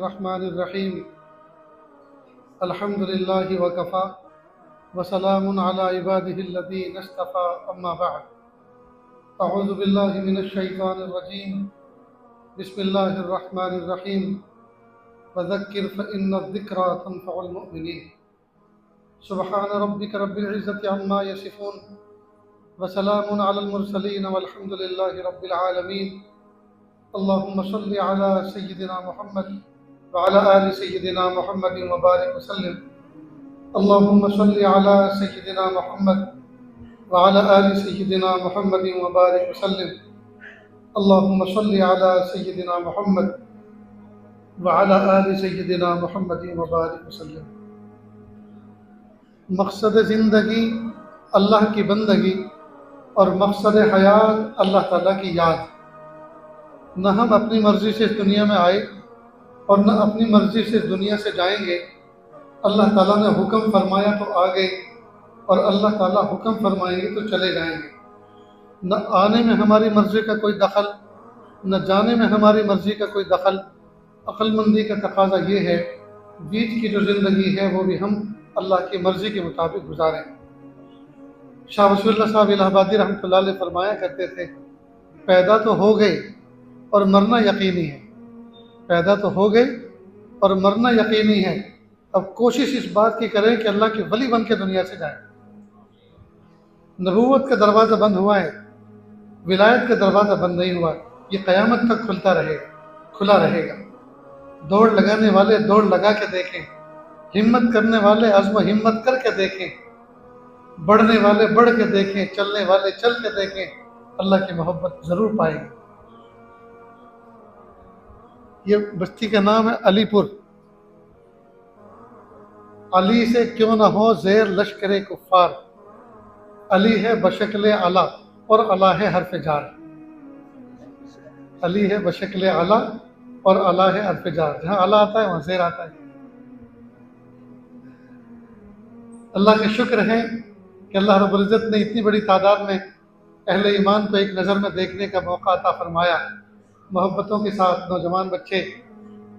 बिस्मिल्लाहिर्रहमानिर्रहीम अल्हम्दुलिल्लाहि वकफ़ा वसलामुन अला इबादिहिल्लज़ीना इस्तफ़ा अम्मा बअद अऊज़ु बिल्लाहि मिनश शैतानिर रजीम बिस्मिल्लाहिर्रहमानिर्रहीम वज़क्किर फ़इन्नज़्ज़िक्रा तन्फ़उल मुअ्मिनीन सुब्हान रब्बिक रब्बिल इज़्ज़ति अम्मा यसिफ़ून वसलामुन अलल मुरसलीन वल्हम्दुलिल्लाहि रब्बिल आलमीन अल्लाहुम्मा सल्लि अला सय्यिदिना मुहम्मद व अला आलि सय्यिदिना मुहम्मद व बारिक वसल्लिम अल्लाहुम्मा सल्लि अला सय्यिदिना मुहम्मद व अला आलि सय्यिदिना मुहम्मद व बारिक वसल्लिम अल्लाहुम्मा सल्लि अला सय्यिदिना मुहम्मद व अला आलि सय्यिदिना मुहम्मद व बारिक वसल्लिम। मकसद ज़िंदगी अल्लाह की बंदगी और मकसद हयात अल्लाह ताला की याद। न हम अपनी मर्ज़ी से इस दुनिया में आए और न अपनी मर्ज़ी से इस दुनिया से जाएंगे। अल्लाह ताला ने हुक्म फरमाया तो आ गए और अल्लाह ताला हुक्म फरमाएंगे तो चले जाएंगे। न आने में हमारी मर्ज़ी का कोई दखल, न जाने में हमारी मर्ज़ी का कोई दखल। अक्लमंदी का तकाज़ा ये है बीच की जो ज़िंदगी है वो भी हम अल्लाह की मर्ज़ी के मुताबिक गुजारें। शाह वसीउल्लाह साहब इलाहाबादी रहमतुल्लाह अलैह फरमाया करते थे, पैदा तो हो गए और मरना यकीनी है। पैदा तो हो गए और मरना यकीनी है। अब कोशिश इस बात की करें कि अल्लाह के वली बन के दुनिया से जाए। नबूवत का दरवाज़ा बंद हुआ है, विलायत का दरवाज़ा बंद नहीं हुआ। ये क़यामत तक खुलता रहेगा, खुला रहेगा। दौड़ लगाने वाले दौड़ लगा के देखें, हिम्मत करने वाले अज़्म हिम्मत करके देखें, बढ़ने वाले बढ़ के देखें, चलने वाले चल के देखें, अल्लाह की मोहब्बत ज़रूर पाएंगे। ये बस्ती का नाम है अलीपुर। अली से क्यों ना हो ज़ेर लश्करे कुफ़ार। अली है बशक्ल अला और अला है हर्फ जार। अली है बशक्ल अला और अला है हर्फ जार। जहाँ अला आता है वहाँ ज़ेर आता है। अल्लाह का शुक्र है कि अल्लाह रब्बुल इज़्ज़त ने इतनी बड़ी तादाद में अहले ईमान को एक नज़र में देखने का मौका अता फरमाया। मोहब्बतों के साथ नौजवान बच्चे,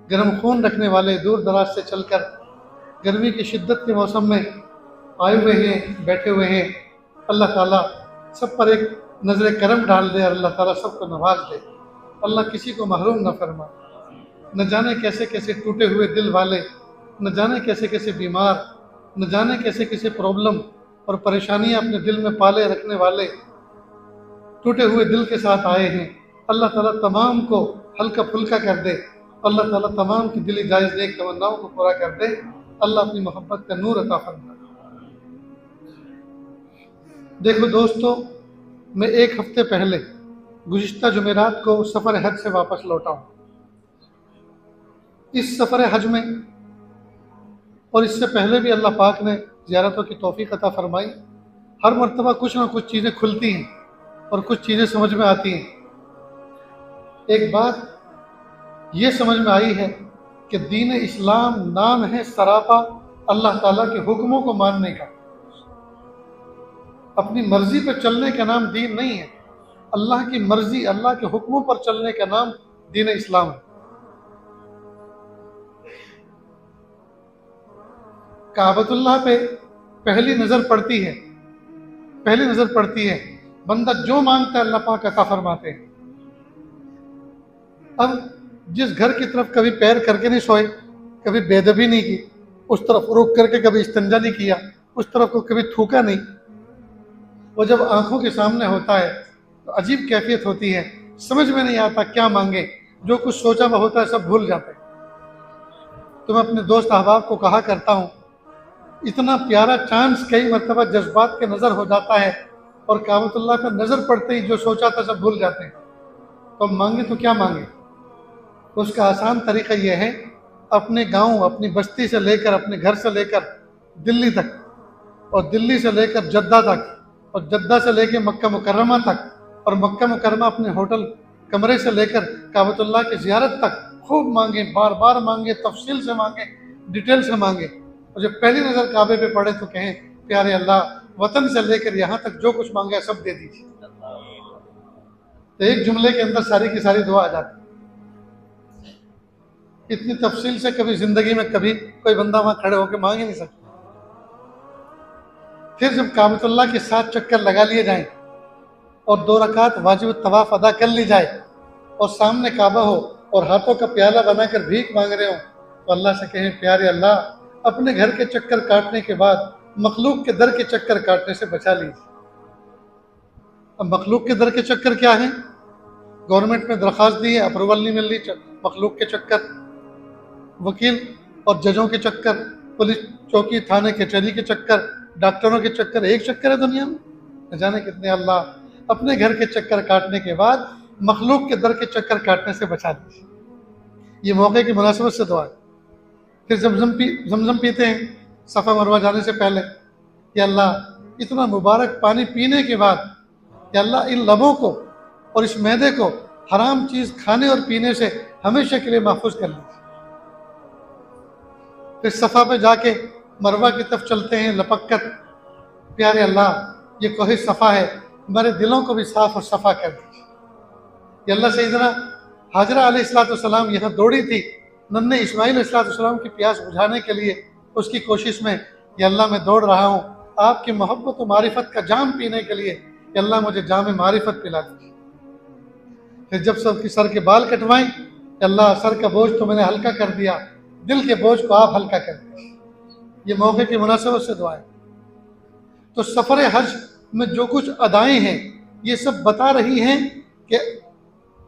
गर्म खून रखने वाले, दूर दराज से चलकर गर्मी की शिद्दत के मौसम में आए हुए हैं, बैठे हुए हैं। अल्लाह ताला सब पर एक नज़र करम डाल दे और अल्लाह ताला सबको नवाज दे। अल्लाह किसी को महरूम न फरमा। न जाने कैसे कैसे टूटे हुए दिल वाले, न जाने कैसे कैसे बीमार, न जाने कैसे कैसे प्रॉब्लम और परेशानियां अपने दिल में पाले रखने वाले टूटे हुए दिल के साथ आए हैं। अल्लाह ताला तमाम को हल्का फुल्का कर दे। अल्लाह ताला तमाम की दिली जायज़ नेक तमन्नाओं को पूरा कर दे। अल्लाह अपनी मोहब्बत का नूर अता फरमा। देखो दोस्तों, मैं एक हफ्ते पहले गुज़िश्ता जुमेरात को सफ़र हज से वापस लौटा हूँ। इस सफ़र हज में और इससे पहले भी अल्लाह पाक ने ज़ियारतों की तौफ़ीक़ अता फरमाई। हर मरतबा कुछ ना कुछ चीज़ें खुलती हैं और कुछ चीज़ें समझ में आती हैं। एक बात ये समझ में आई है कि दीन इस्लाम नाम है सरापा अल्लाह ताला के हुक्मों को मानने का। अपनी मर्जी पर चलने का नाम दीन नहीं है। अल्लाह की मर्जी, अल्लाह के हुक्मों पर चलने का नाम दीन इस्लाम है। काबतुल्लाह पे पहली नज़र पड़ती है, पहली नज़र पड़ती है, बंदा जो मांगता है अल्लाह पाक अता फरमाते हैं। अब जिस घर की तरफ कभी पैर करके नहीं सोए, कभी बेदबी नहीं की, उस तरफ रुक करके कभी इस्तंजा नहीं किया, उस तरफ को कभी थूका नहीं, वो जब आंखों के सामने होता है तो अजीब कैफियत होती है। समझ में नहीं आता क्या मांगे, जो कुछ सोचा हुआ होता है सब भूल जाते हैं। तो मैं अपने दोस्त अहबाब को कहा करता हूँ, इतना प्यारा चांस कई मरतबा जज्बात के नज़र हो जाता है और काबतुल्लाह पर नज़र पड़ते ही जो सोचा था सब भूल जाते हैं। तो मांगे तो क्या मांगे? उसका आसान तरीका यह है, अपने गांव, अपनी बस्ती से लेकर, अपने घर से लेकर दिल्ली तक और दिल्ली से लेकर जद्दा तक और जद्दा से लेकर मक्का मुकर्रमा तक और मक्का मुकर्रमा अपने होटल कमरे से लेकर काबतुल्लाह की ज़ियारत तक खूब मांगे, बार बार मांगे, तफसील से मांगे, डिटेल से मांगे। और जब पहली नज़र काबे पे पड़े तो कहें, प्यारे अल्लाह, वतन से लेकर यहाँ तक जो कुछ मांगा सब दे दीजिए। तो एक जुमले के अंदर सारी की सारी दुआ आ जाती। इतनी तफसील से कभी जिंदगी में कभी कोई बंदा वहां खड़े होकर मांग ही नहीं सकता। फिर जब काबतुल्लाह के 7 चक्कर लगा लिए जाएं और 2 रकात वाजिब तवाफ अदा कर ली जाए और सामने काबा हो और हाथों का प्याला बनाकर भीख मांग रहे हो, तो अल्लाह से कहें प्यारे अल्लाह, अपने घर के चक्कर काटने के बाद मखलूक के दर के चक्कर काटने से बचा लीजिए। अब मखलूक के दर के चक्कर क्या है? गवर्नमेंट में दरख्वास्त दी है, अप्रूवल नहीं मिल रही, मखलूक के चक्कर, वकील और जजों के चक्कर, पुलिस चौकी थाने कचहरी के चक्कर, डॉक्टरों के चक्कर, एक चक्कर है दुनिया में, न जाने कितने। अल्लाह अपने घर के चक्कर काटने के बाद मखलूक के दर के चक्कर काटने से बचा दीजिए। ये मौके की मुनासिबत से दुआ है। फिर जमजम पीते हैं सफ़ा मरवा जाने से पहले, या अल्लाह इतना मुबारक पानी पीने के बाद, या अल्लाह इन लबों को और इस मैदे को हराम चीज़ खाने और पीने से हमेशा के लिए महफूज कर लीजिए। फिर सफ़ा पे जाके मरवा की तरफ चलते हैं लपक कर, प्यारे अल्लाह ये कोहे सफ़ा है, हमारे दिलों को भी साफ और सफ़ा कर दीजिए। ये अल्लाह सैयदना हाजरा अलैहिस्सलाम यहाँ दौड़ी थी नन्हे इस्माइल अलैहिस्सलाम की प्यास बुझाने के लिए, उसकी कोशिश में, ये अल्लाह मैं दौड़ रहा हूँ आपकी मोहब्बत और मारिफत का जाम पीने के लिए, ये अल्लाह मुझे जाम मारिफत पिला दीजिए। फिर जब सबकी सर के बाल कटवाएं, अल्लाह सर का बोझ तो मैंने हल्का कर दिया, दिल के बोझ को आप हल्का कर दीजिए। ये मौके की मुनासिबत से दुआएं। तो सफ़र हज में जो कुछ अदाएं हैं ये सब बता रही हैं कि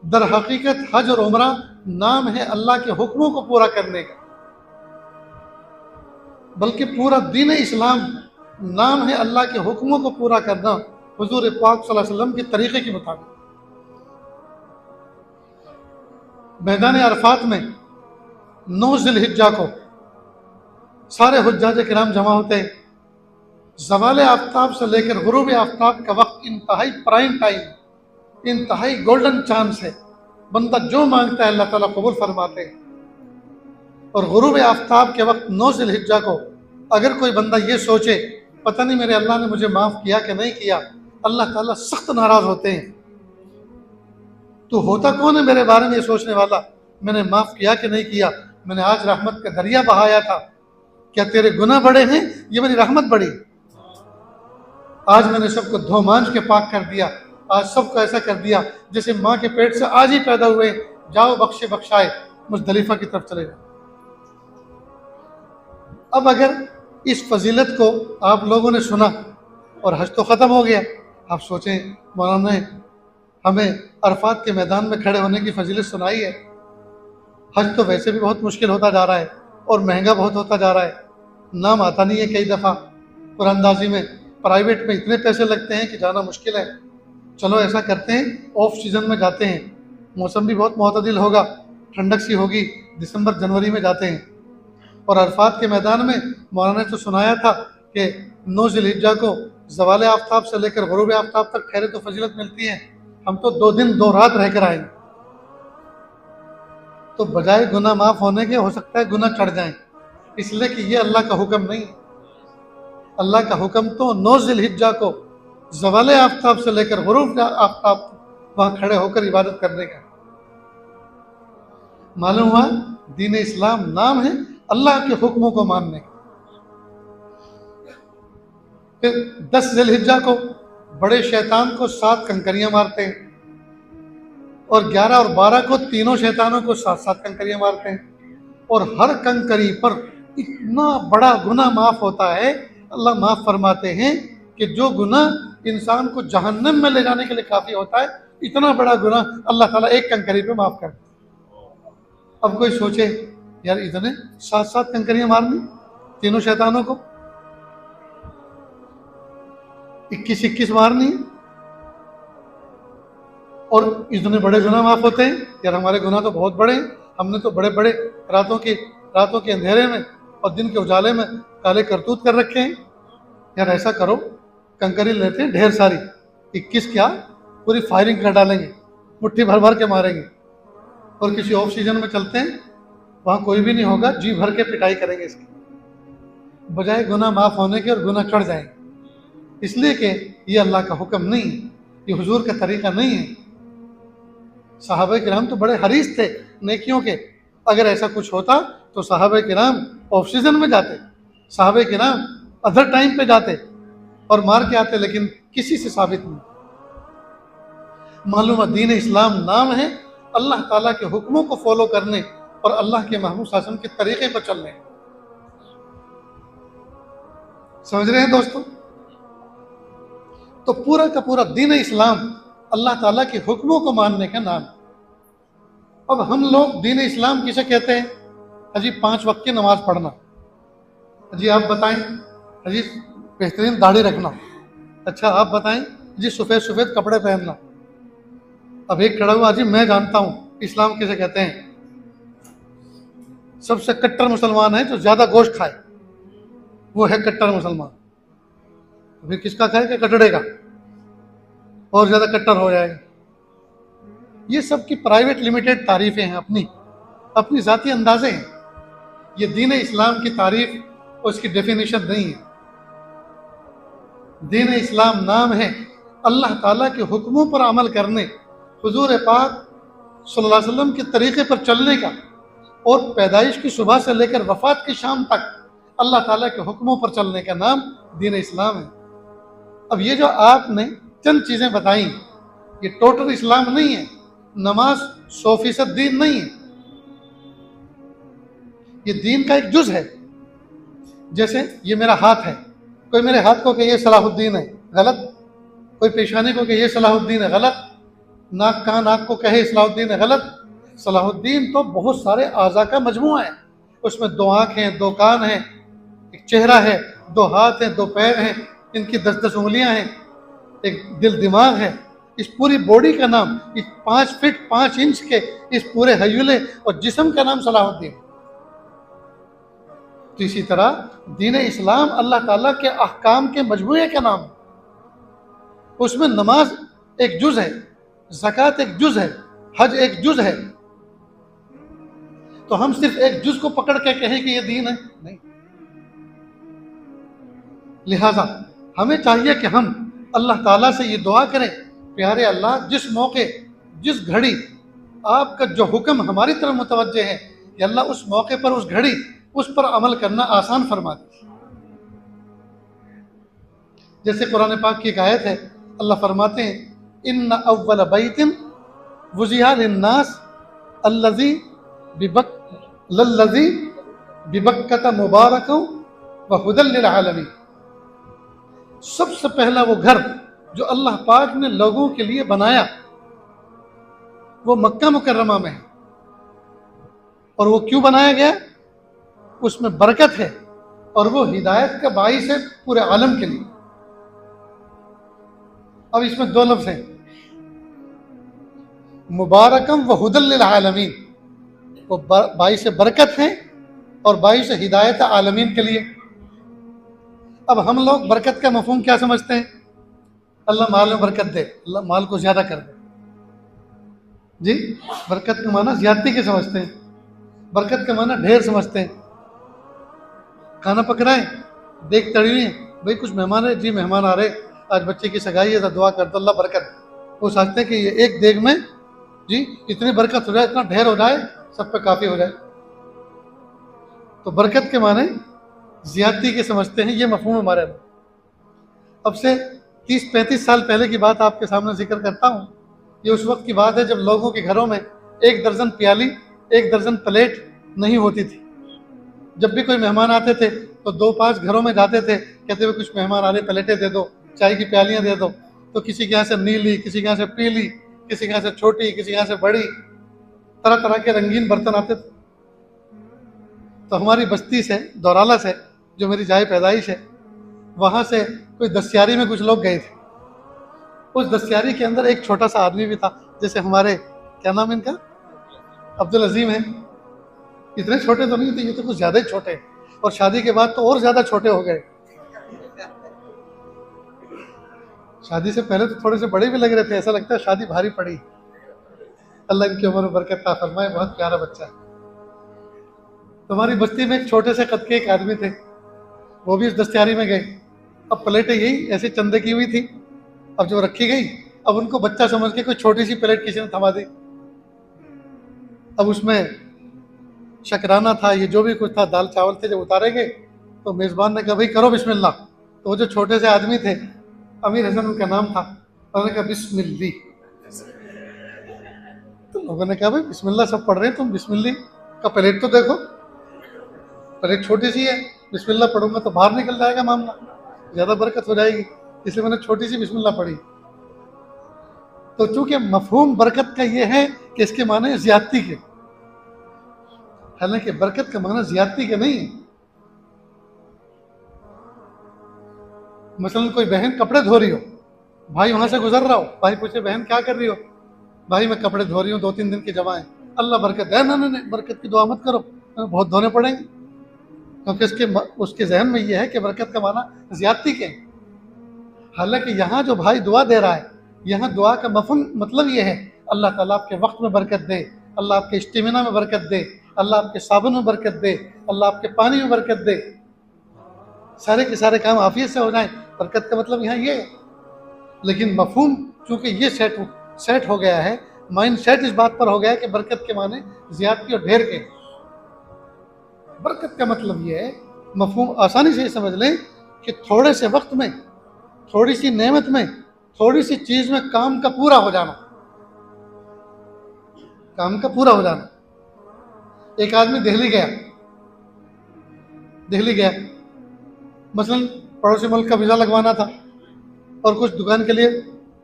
दर हकीकत हज और उमरा नाम है अल्लाह के हुक्मों को पूरा करने का, बल्कि पूरा दीन इस्लाम नाम है अल्लाह के हुक्मों को पूरा करना हुजूर पाक सल्लल्लाहु अलैहि वसल्लम के तरीके के मुताबिक। मैदान अरफात में 9 ज़िलहिज्जा को सारे हुज्जाज किराम जमा होते हैं। ज़वाल आफ्ताब से लेकर गुरूब आफ्ताब का वक्त इंतहाई प्राइम टाइम, इंतहाई गोल्डन चांस है। बंदा जो मांगता है अल्लाह ताला कबूल फरमाते हैं। और गुरूब आफ्ताब के वक्त 9 ज़िलहिज्जा को अगर कोई बंदा ये सोचे पता नहीं मेरे अल्लाह ने मुझे माफ़ किया कि नहीं किया, अल्लाह ताला सख्त नाराज़ होते हैं। तो होता कौन है मेरे बारे में ये सोचने वाला, मैंने माफ़ किया कि नहीं किया, मैंने आज रहमत का दरिया बहाया था, क्या तेरे गुनाह बड़े हैं, ये मेरी रहमत बड़ी। आज मैंने सबको धो मांझ के पाक कर दिया, आज सबको ऐसा कर दिया जैसे माँ के पेट से आज ही पैदा हुए, जाओ बख्शे बख्शाए मुज़दलिफा की तरफ चले जाओ। अब अगर इस फजीलत को आप लोगों ने सुना और हज तो ख़त्म हो गया, आप सोचें मौलाना ने हमें अरफात के मैदान में खड़े होने की फजीलत सुनाई है। हज तो वैसे भी बहुत मुश्किल होता जा रहा है और महंगा बहुत होता जा रहा है, नाम आता नहीं है। कई दफ़ा कुरानंदाजी में प्राइवेट में इतने पैसे लगते हैं कि जाना मुश्किल है। चलो ऐसा करते हैं ऑफ सीज़न में जाते हैं, मौसम भी बहुत मोतदिल होगा, ठंडक सी होगी, दिसंबर जनवरी में जाते हैं। और अरफात के मैदान में मौलाना ने तो सुनाया था कि 9 ज़िलहिज्जा को ज़वाल आफ्ताब से लेकर गुरूब आफ्ताब तक ठहरे तो फजीलत मिलती है। हम तो 2 दिन 2 रात रह कर आएंगे, तो बजाय गुनाह माफ़ होने के हो सकता है गुनाह चढ़ जाएं, इसलिए कि ये अल्लाह का हुक्म नहीं है। अल्लाह का हुक्म तो 9 ज़िलहिज्जा को ज़वाल आफ्ताब से लेकर गुरूब आफ्ताब वहाँ खड़े होकर इबादत करने का। मालूम हुआ दीन इस्लाम नाम है अल्लाह के हुक्मों को मानने का। फिर 10 ज़िलहिज्जा को बड़े शैतान को 7 कंकरियां मारते हैं और 11 और 12 को तीनों शैतानों को 7-7 कंकरियां मारते हैं। और हर कंकरी पर इतना बड़ा गुनाह माफ़ होता है, अल्लाह माफ़ फरमाते हैं कि जो गुनाह इंसान को जहन्नम में ले जाने के लिए काफ़ी होता है, इतना बड़ा गुनाह अल्लाह ताला एक कंकरी पे माफ़ करता है। अब कोई सोचे यार इतने 7-7 कंकरियां मारनी तीनों शैतानों को, 21-21 मारनी और इतने बड़े गुनाह माफ़ होते हैं। यार हमारे गुनाह तो बहुत बड़े हैं, हमने तो बड़े बड़े रातों के अंधेरे में और दिन के उजाले में काले करतूत कर रखे हैं। यार ऐसा करो कंकरी लेते हैं ढेर सारी, 21 क्या पूरी फायरिंग कर डालेंगे, मुट्ठी भर भर के मारेंगे और किसी ऑफ सीजन में चलते हैं, वहाँ कोई भी नहीं होगा, जी भर के पिटाई करेंगे इसकी, बजाय गुनाह माफ़ होने के और गुनाह चढ़ जाएंगे। इसलिए कि ये अल्लाह का हुक्म नहीं है, ये हुजूर का तरीका नहीं है। सहाबा किराम तो बड़े हरीस थे नेकियों के, अगर ऐसा कुछ होता तो सहाबे किराम ऑफ सीजन में जाते, सहाबे किराम अदर टाइम पे जाते और मार के आते, लेकिन किसी से साबित नहीं। मालूम है दीन इस्लाम नाम है अल्लाह ताला के हुक्मों को फॉलो करने और अल्लाह के महमूद शासन के तरीके पर चलने। समझ रहे हैं दोस्तों? तो पूरा का पूरा दीन इस्लाम अल्लाह ताला के हुक्मों को मानने का नाम। अब हम लोग दीन इस्लाम किसे कहते हैं? अजी 5 वक्त की नमाज पढ़ना। अजी आप बताएं। अजी बेहतरीन दाढ़ी रखना। अच्छा आप बताएं। जी सफ़ेद सफ़ेद कपड़े पहनना। अब एक खड़ा हुआ, जी मैं जानता हूं इस्लाम किसे कहते हैं। सबसे कट्टर मुसलमान है जो ज्यादा गोश्त खाए, वो है कट्टर मुसलमान। फिर किसका खाएगा? कटड़े का, और ज्यादा कट्टर हो जाएगा। ये सब की प्राइवेट लिमिटेड तारीफें हैं, अपनी अपनी जाती अंदाजे हैं। ये दीन इस्लाम की तारीफ और उसकी डेफिनेशन नहीं है। दीन इस्लाम नाम है अल्लाह ताला के हुक्मों पर अमल करने, हुजूर पाक सल्लल्लाहु अलैहि वसल्लम के तरीके पर चलने का, और पैदाइश की सुबह से लेकर वफात की शाम तक अल्लाह ताला के हुक्मों पर चलने का नाम दीन इस्लाम है। अब ये जो आपने चंद चीज़ें बताई, ये टोटल इस्लाम नहीं है। नमाज 100% दीन नहीं है, ये दीन का एक जुज है। जैसे ये मेरा हाथ है, कोई मेरे हाथ को कहे ये सलाहुद्दीन है, गलत। कोई पेशानी को कहे ये सलाहुद्दीन है, गलत। नाक कहाँ नाक को कहे सलाहुद्दीन है, गलत। सलाहुद्दीन तो बहुत सारे आज़ा का मजमुआ है। उसमें 2 आँखें हैं, 2 कान हैं, एक चेहरा है, 2 हाथ हैं, 2 पैर हैं, इनकी 10-10 उंगलियां हैं, एक दिल दिमाग है। इस पूरी बॉडी का नाम, इस 5 फीट 5 इंच के इस पूरे हयूले और जिस्म का नाम सलाहुद्दीन। तो इसी तरह दीन इस्लाम अल्लाह ताला के अहकाम के मजमूए का नाम। उसमें नमाज एक जुज है, ज़कात एक जुज है, हज एक जुज है। तो हम सिर्फ एक जुज को पकड़ के कहें कि ये दीन है, नहीं। लिहाजा हमें चाहिए कि हम अल्लाह ताला से ये दुआ करें, प्यारे अल्लाह जिस मौके जिस घड़ी आपका जो हुक्म हमारी तरफ मुतवज्जे है, या अल्लाह उस मौके पर उस घड़ी उस पर अमल करना आसान फरमा दे। जैसे कुरान पाक की एक आयत है, अल्लाह फरमाते हैं इन्ना अव्वल बैतिन वुज़िया लिन्नास अल्लज़ी बिबक्कता मुबारकन व हुदल लिल आलमीन। सबसे पहला वो घर जो अल्लाह पाक ने लोगों के लिए बनाया वो मक्का मुकर्रमा में है। और वो क्यों बनाया गया? उसमें बरकत है और वो हिदायत का बाइस है पूरे आलम के लिए। अब इसमें 2 लफ्ज़ हैं, मुबारकम व हुदल लिल आलमीन। वो बाइस बरकत है और बाइस हिदायत आलमीन के लिए। अब हम लोग बरकत का मफहूम क्या समझते हैं? अल्लाह माल में बरकत दे, अल्लाह माल को ज्यादा कर दे। जी, बरकत का माना ज्यादती के समझते हैं, बरकत का माना ढेर समझते हैं। खाना पक रहा है, देख तड़ी हुई है, भाई कुछ मेहमान है, जी मेहमान आ रहे, आज बच्चे की सगाई है तो दुआ कर दो अल्लाह बरकत। वो सोचते हैं कि ये एक देग में जी इतनी बरकत हो जाए, इतना ढेर हो जाए, सब पे काफी हो जाए। तो बरकत के माने ज्यादती के समझते हैं, ये मफहूम हमारे अंदर। अब से 30-35 साल पहले की बात आपके सामने जिक्र करता हूँ। ये उस वक्त की बात है जब लोगों के घरों में 1 दर्जन प्याली, 1 दर्जन प्लेट नहीं होती थी। जब भी कोई मेहमान आते थे तो 2-5 घरों में जाते थे, कहते हुए कुछ मेहमान आ रहे, प्लेटें दे दो, चाय की प्यालियाँ दे दो। तो किसी के यहाँ से नीली, किसी के यहाँ से पीली, किसी के यहाँ से छोटी, किसी के यहाँ से बड़ी, तरह तरह के रंगीन बर्तन आते थे। तो हमारी बस्ती से, दौराला से, जो मेरी जाए पैदाइश है, वहाँ से कोई दस्यारी में कुछ लोग गए थे। उस दस्यारी के अंदर एक छोटा सा आदमी भी था, जैसे हमारे क्या नाम इनका, अब्दुल अजीम है। इतने छोटे तो नहीं थे, ये तो कुछ ज्यादा ही छोटे, और शादी के बाद तो और ज्यादा छोटे हो गए। शादी से पहले तो थोड़े से बड़े भी लग रहे थे, ऐसा लगता है शादी भारी पड़ी। अल्लाह इनकी उम्र में बरकत अता फरमाए, बहुत प्यारा बच्चा है। तुम्हारी बस्ती में एक छोटे से कद के एक आदमी थे, वो भी इस दस्तारी में गए। अब प्लेटें यही ऐसे चंदे की हुई थी, अब जो रखी गई, अब उनको बच्चा समझ के कोई छोटी सी प्लेट किसी ने थमा दी। अब उसमें शकराना था, ये जो भी कुछ था, दाल चावल थे, जब उतारेंगे तो मेज़बान ने कहा भाई करो बिस्मिल्लाह। तो वो जो छोटे से आदमी थे, अमीर हसन उनका नाम था, उन्होंने कहा बिस्मिल्ली। तो लोगों ने कहा भाई बिस्मिल्लाह सब पढ़ रहे हैं, तुम बिस्मिल्ली का प्लेट तो देखो, प्लेट छोटी सी है, बिस्मिल्लाह पढ़ूंगा तो बाहर निकल जाएगा मामला, ज़्यादा बरकत हो जाएगी, इसलिए मैंने छोटी सी बिस्मिल्लाह पढ़ी। तो चूंकि मफहूम बरकत का ये है कि इसके माने ज्यादती के, हालांकि बरकत का माना ज्यादती का नहीं है। मसलन कोई बहन कपड़े धो रही हो, भाई वहां से गुजर रहा हो, भाई पूछे बहन क्या कर रही हो, भाई मैं कपड़े धो रही हूँ, 2-3 दिन की जमा है, अल्लाह बरकत है। ना बरकत की दुआ मत करो, बहुत धोने पड़ेंगे, क्योंकि उसके जहन में यह है कि बरकत का माना ज्यादती के। हालांकि यहाँ जो भाई दुआ दे रहा है, यहाँ दुआ का मतलब यह है अल्लाह ताला आपके वक्त में बरकत दे, अल्लाह आपके इस्तिमिना में बरकत दे, अल्लाह आपके साबुन में बरकत दे, अल्लाह आपके पानी में बरकत दे, सारे के सारे काम आफियत से हो जाए। बरकत का मतलब यहाँ ये है। लेकिन मफहूम चूंकि ये सेट हो गया है, माइंड सेट इस बात पर हो गया है कि बरकत के माने ज्यादती और ढेर के। बरकत का मतलब ये है, मफहूम आसानी से समझ लें कि थोड़े से वक्त में, थोड़ी सी नेमत में, थोड़ी सी चीज में काम का पूरा हो जाना, काम का पूरा हो जाना। एक आदमी दिल्ली गया, मसलन पड़ोसी मुल्क का वीज़ा लगवाना था और कुछ दुकान के लिए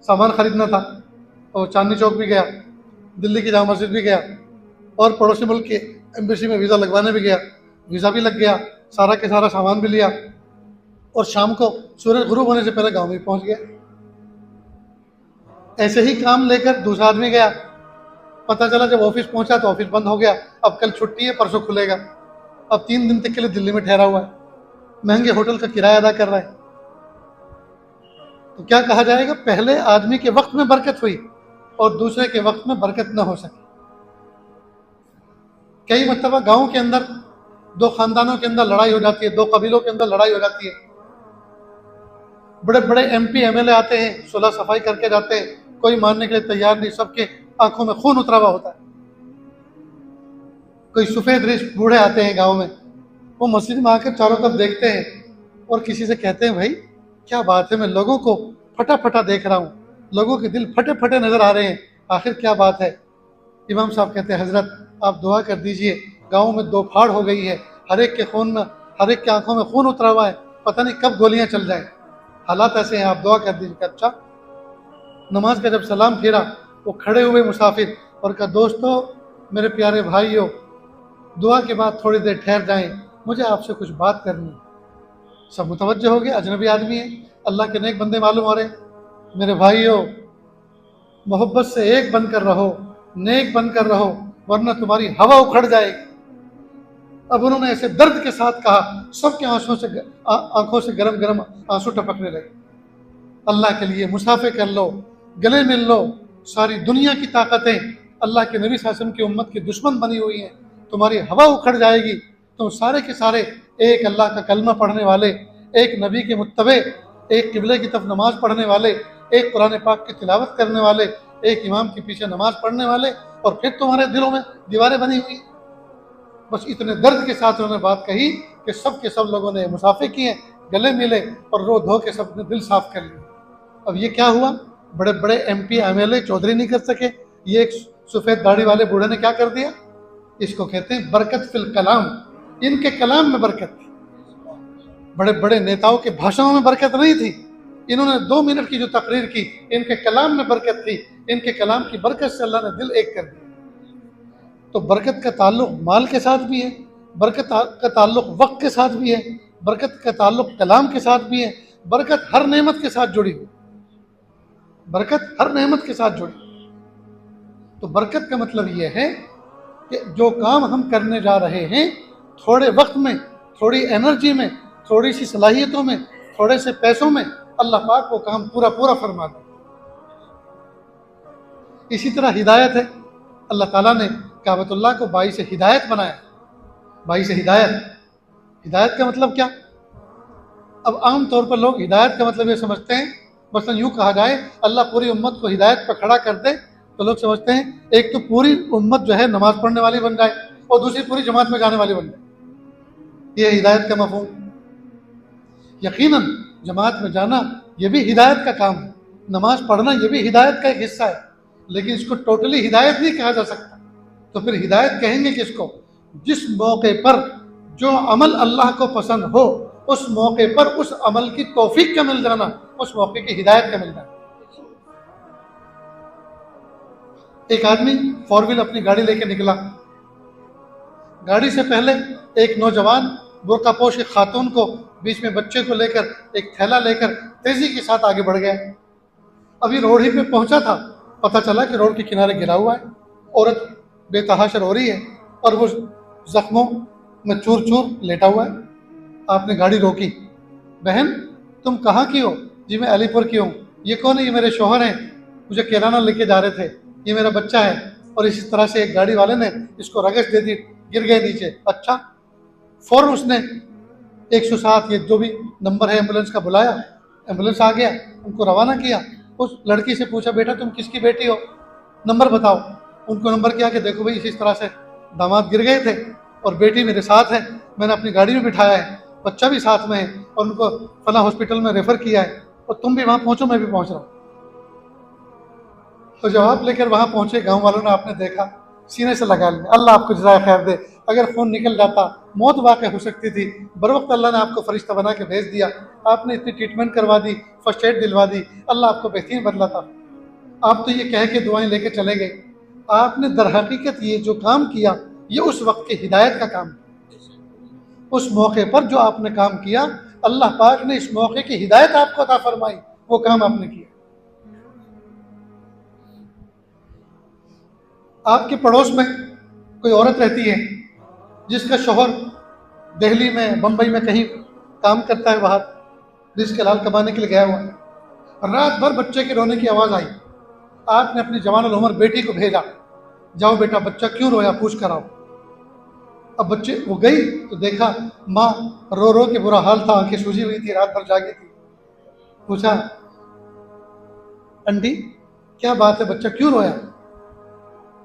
सामान खरीदना था, और चांदनी चौक भी गया, दिल्ली की जामा मस्जिद भी गया, और पड़ोसी मुल्क की एम्बेसी में वीज़ा लगवाने भी गया, वीज़ा भी लग गया, सारा के सारा सामान भी लिया, और शाम को सूरज गुरूब होने से पहले गांव में पहुंच गया। ऐसे ही काम लेकर दूसरा आदमी गया, पता चला जब ऑफिस पहुंचा तो ऑफिस बंद हो गया, अब कल छुट्टी है, परसों खुलेगा। अब 3 दिन तक के लिए दिल्ली में ठहरा हुआ है, महंगे होटल का किराया अदा कर रहा है। तो क्या कहा जाएगा, पहले आदमी के वक्त में बरकत हुई और दूसरे के वक्त में बरकत न हो सकी। कई मरतबा गाँव के अंदर 2 खानदानों के अंदर लड़ाई हो जाती है, 2 कबीलों के अंदर लड़ाई हो जाती है, बड़े बड़े MP MLA आते हैं, सुलह सफाई करके जाते हैं, कोई मानने के लिए तैयार नहीं, सबके आंखों में खून उतरा हुआ होता है। कोई सफेद रिश बूढ़े आते हैं गांव में, वो मस्जिद में आकर चारों तरफ देखते हैं और किसी से कहते हैं भाई क्या बात है, मैं लोगों को फटा फटा देख रहा हूँ, लोगों के दिल फटे फटे नजर आ रहे हैं, आखिर क्या बात है। इमाम साहब कहते हैं हजरत आप दुआ कर दीजिए, गाँव में 2 फाड़ हो गई है, हर एक के आंखों में खून उतरा हुआ है, पता नहीं कब गोलियां चल जाए, हालात ऐसे हैं, आप दुआ कर दीजिए। अच्छा, नमाज का जब सलाम फिरा, वो खड़े हुए मुसाफिर और कहा दोस्तों, मेरे प्यारे भाइयों, दुआ के बाद थोड़ी देर ठहर जाएं, मुझे आपसे कुछ बात करनी है। सब मुतवज्जह हो गए, अजनबी आदमी है, अल्लाह के नेक बंदे मालूम हो रहे। मेरे भाइयों, मोहब्बत से एक बनकर रहो, नेक बनकर रहो, वरना तुम्हारी हवा उखड़ जाएगी। अब उन्होंने ऐसे दर्द के साथ कहा, सबके आंखों से गरम गरम आंसू टपकने लगे। अल्लाह के लिए मुसाफे कर लो, गले मिल लो, सारी दुनिया की ताकतें अल्लाह के नबी सल्लल्लाहु अलैहि वसल्लम की उम्मत की दुश्मन बनी हुई हैं, तुम्हारी हवा उखड़ जाएगी। तुम सारे के सारे एक अल्लाह का कलमा पढ़ने वाले, एक नबी के मुत्तबे, एक किबले की तरफ नमाज पढ़ने वाले, एक कुरान पाक की तिलावत करने वाले, एक इमाम के पीछे नमाज पढ़ने वाले, और फिर तुम्हारे दिलों में दीवारें बनी हुई। बस इतने दर्द के साथ उन्होंने बात कही कि सब के सब लोगों ने मुसाफे किए, गले मिले और रो धो के सब ने दिल साफ कर लिए। अब ये क्या हुआ, बड़े बड़े MP MLA चौधरी नहीं कर सके, ये एक सफ़ेद दाढ़ी वाले बूढ़े ने क्या कर दिया। इसको कहते हैं बरकत फिल कलाम। इनके कलाम में बरकत थी, बड़े बड़े नेताओं के भाषणों में बरकत नहीं थी। इन्होंने 2 मिनट की जो तकरीर की, इनके कलाम में बरकत थी, इनके कलाम की बरकत से अल्लाह ने दिल एक कर दिया। तो बरकत का ताल्लुक माल के साथ भी है, बरकत का ताल्लुक वक्त के साथ भी है, बरकत का ताल्लुक कलाम के साथ भी है। बरकत हर नेमत के साथ जुड़ी हुई, बरकत हर नेमत के साथ जुड़ी। तो बरकत का मतलब यह है कि जो काम हम करने जा रहे हैं, थोड़े वक्त में, थोड़ी एनर्जी में, थोड़ी सी सलाहियतों में, थोड़े से पैसों में अल्लाह पाक वो काम पूरा पूरा फरमा दे। इसी तरह हिदायत है, अल्लाह ताला ने काबतुल्लाह को बाई से हिदायत बनाया। बाई से हिदायत का मतलब क्या। अब आम तौर पर लोग हिदायत का मतलब ये समझते हैं, मसलन यूँ कहा जाए अल्लाह पूरी उम्मत को हिदायत पर खड़ा कर दे, तो लोग समझते हैं एक तो पूरी उम्मत जो है नमाज पढ़ने वाली बन जाए और दूसरी पूरी जमात में जाने वाली बन जाए। ये हिदायत का मफहूम। यकीनन जमात में जाना ये भी हिदायत का काम है, नमाज पढ़ना ये भी हिदायत का एक हिस्सा है, लेकिन इसको टोटली हिदायत नहीं कहा जा सकता। तो फिर हिदायत कहेंगे किसको? जिस मौके पर जो अमल अल्लाह को पसंद हो उस मौके पर उस अमल की तौफीक का मिल जाना, उस मौके की हिदायत का मिल जाना। एक आदमी फोर व्हील अपनी गाड़ी लेके निकला। गाड़ी से पहले एक नौजवान बुर्कापोश एक खातून को बीच में बच्चे को लेकर एक थैला लेकर तेजी के साथ आगे बढ़ गया। अभी रोड ही पे पहुंचा था, पता चला कि रोड के किनारे गिरा हुआ है, औरत बेतहाशा रो रही है और वो जख्मों में चूर चूर लेटा हुआ है। आपने गाड़ी रोकी। बहन तुम कहाँ की हो? जी मैं अलीपुर की हूँ। ये कौन है? ये मेरे शौहर हैं, मुझे किराना लेके जा रहे थे, ये मेरा बच्चा है। और इसी तरह से एक गाड़ी वाले ने इसको रगस दे दी, गिर गए नीचे। अच्छा। फौरन उसने 107 ये जो भी नंबर है एम्बुलेंस का बुलाया, एम्बुलेंस आ गया, उनको रवाना किया। उस लड़की से पूछा बेटा तुम किसकी बेटी हो, नंबर बताओ। उनको नंबर किया कि देखो भाई इस तरह से दामाद गिर गए थे और बेटी मेरे साथ है, मैंने अपनी गाड़ी में बिठाया है, बच्चा भी साथ में है और उनको फला हॉस्पिटल में रेफर किया है और तुम भी वहाँ पहुँचो, मैं भी पहुँच रहा हूँ। तो जवाब लेकर वहाँ पहुँचे, गाँव वालों ने आपने देखा, सीने से लगा लिया। अल्लाह आपको जज़ाए खैर दे। अगर खून निकल जाता, मौत वाक़ हो सकती थी, बर वक्त अल्लाह ने आपको फरिश्ता बना के भेज दिया, आपने इतनी ट्रीटमेंट करवा दी, फर्स्ट एड दिलवा दी, अल्लाह आपको बेहतरीन बदला था। आप तो ये कह के दुआएं लेके चले गए। आपने दर हकीकत ये जो काम किया ये उस वक्त की हिदायत का काम, उस मौके पर जो आपने काम किया अल्लाह पाक ने इस मौके की हिदायत आपको अता फरमाई, वो काम आपने किया। आपके पड़ोस में कोई औरत रहती है जिसका शौहर दिल्ली में, बम्बई में कहीं काम करता है, बाहर रिज़्क़ हलाल कमाने के लिए गया हुआ है। रात भर बच्चे के रोने की आवाज़ आई। आपने अपनी जवान उम्र बेटी को भेजा, जाओ बेटा बच्चा क्यों रोया पूछ कर आओ। अब बच्चे वो गई तो देखा माँ रो रो के बुरा हाल था, आंखें सूजी हुई थी, रात भर जागी थी। पूछा आंटी क्या बात है, बच्चा क्यों रोया?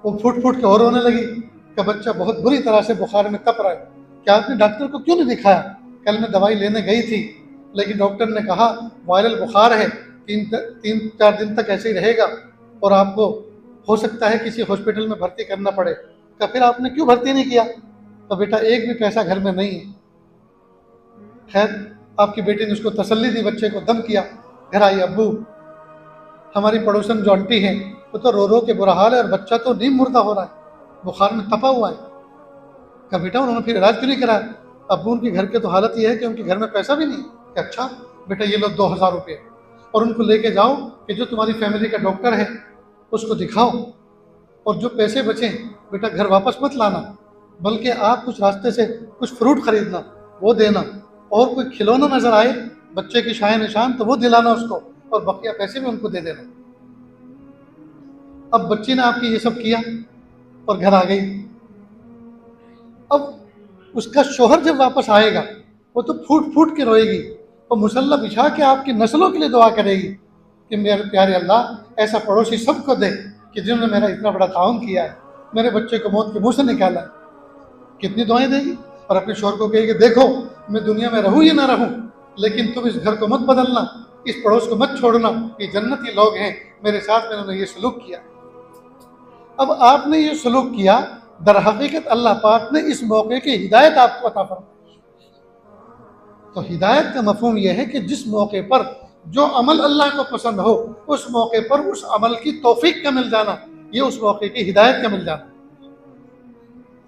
वो फुट फुट के और रोने लगी कि बच्चा बहुत बुरी तरह से बुखार में तप रहा है। क्या आपने डॉक्टर को क्यों नहीं दिखाया? कल मैं दवाई लेने गई थी लेकिन डॉक्टर ने कहा वायरल बुखार है, 3-4 दिन तक ऐसे ही रहेगा और आपको हो सकता है किसी हॉस्पिटल में भर्ती करना पड़े। क्या फिर आपने क्यों भर्ती नहीं किया? तो बेटा एक भी पैसा घर में नहीं है। खैर आपकी बेटी ने उसको तसल्ली दी, बच्चे को दम किया। घर आई, अब्बू हमारी पड़ोसन जो आंटी है वो तो रो रो के बुरा हाल है और बच्चा तो नीम मुर्दा हो रहा है, बुखार में तपा हुआ है। क्या बेटा उन्होंने फिर इलाज क्यों नहीं कराया? अब्बू उनके घर के तो हालत ये है कि उनके घर में पैसा भी नहीं। कि अच्छा बेटा ये लो 2000 रुपये और उनको लेके जाओ कि जो तुम्हारी फैमिली का डॉक्टर है उसको दिखाओ, और जो पैसे बचे बेटा घर वापस मत लाना, बल्कि आप कुछ रास्ते से कुछ फ्रूट खरीदना वो देना, और कोई खिलौना नजर आए बच्चे की शान निशान तो वो दिलाना उसको, और बकिया पैसे भी उनको दे देना। अब बच्ची ने आपकी ये सब किया और घर आ गई। अब उसका शोहर जब वापस आएगा वो तो फूट फूट के रोएगी और मुसल्ला बिछा के आपकी नस्लों के लिए दुआ करेगी कि मेरे प्यारे अल्लाह ऐसा पड़ोसी सबको दे कि जिन्होंने मेरा इतना बड़ा ताउन किया है, मेरे बच्चे को मौत के मुंह से निकाला है। कितनी दुआएं देगी। और अपने शोहर को कहेगी देखो मैं दुनिया में रहूं या ना रहूं, लेकिन तुम इस घर को मत बदलना, इस पड़ोस को मत छोड़ना, ये जन्नती लोग हैं, मेरे साथ में उन्होंने ये सलूक किया। अब आपने ये सलूक किया, दर हकीकत अल्लाह पाक ने इस मौके की हिदायत आपको अता फरमाई। तो हिदायत का मफहूम यह है कि जिस मौके पर जो अमल अल्लाह को पसंद हो उस मौके पर उस अमल की तौफीक का मिल जाना, ये उस मौके की हिदायत का मिल जाना।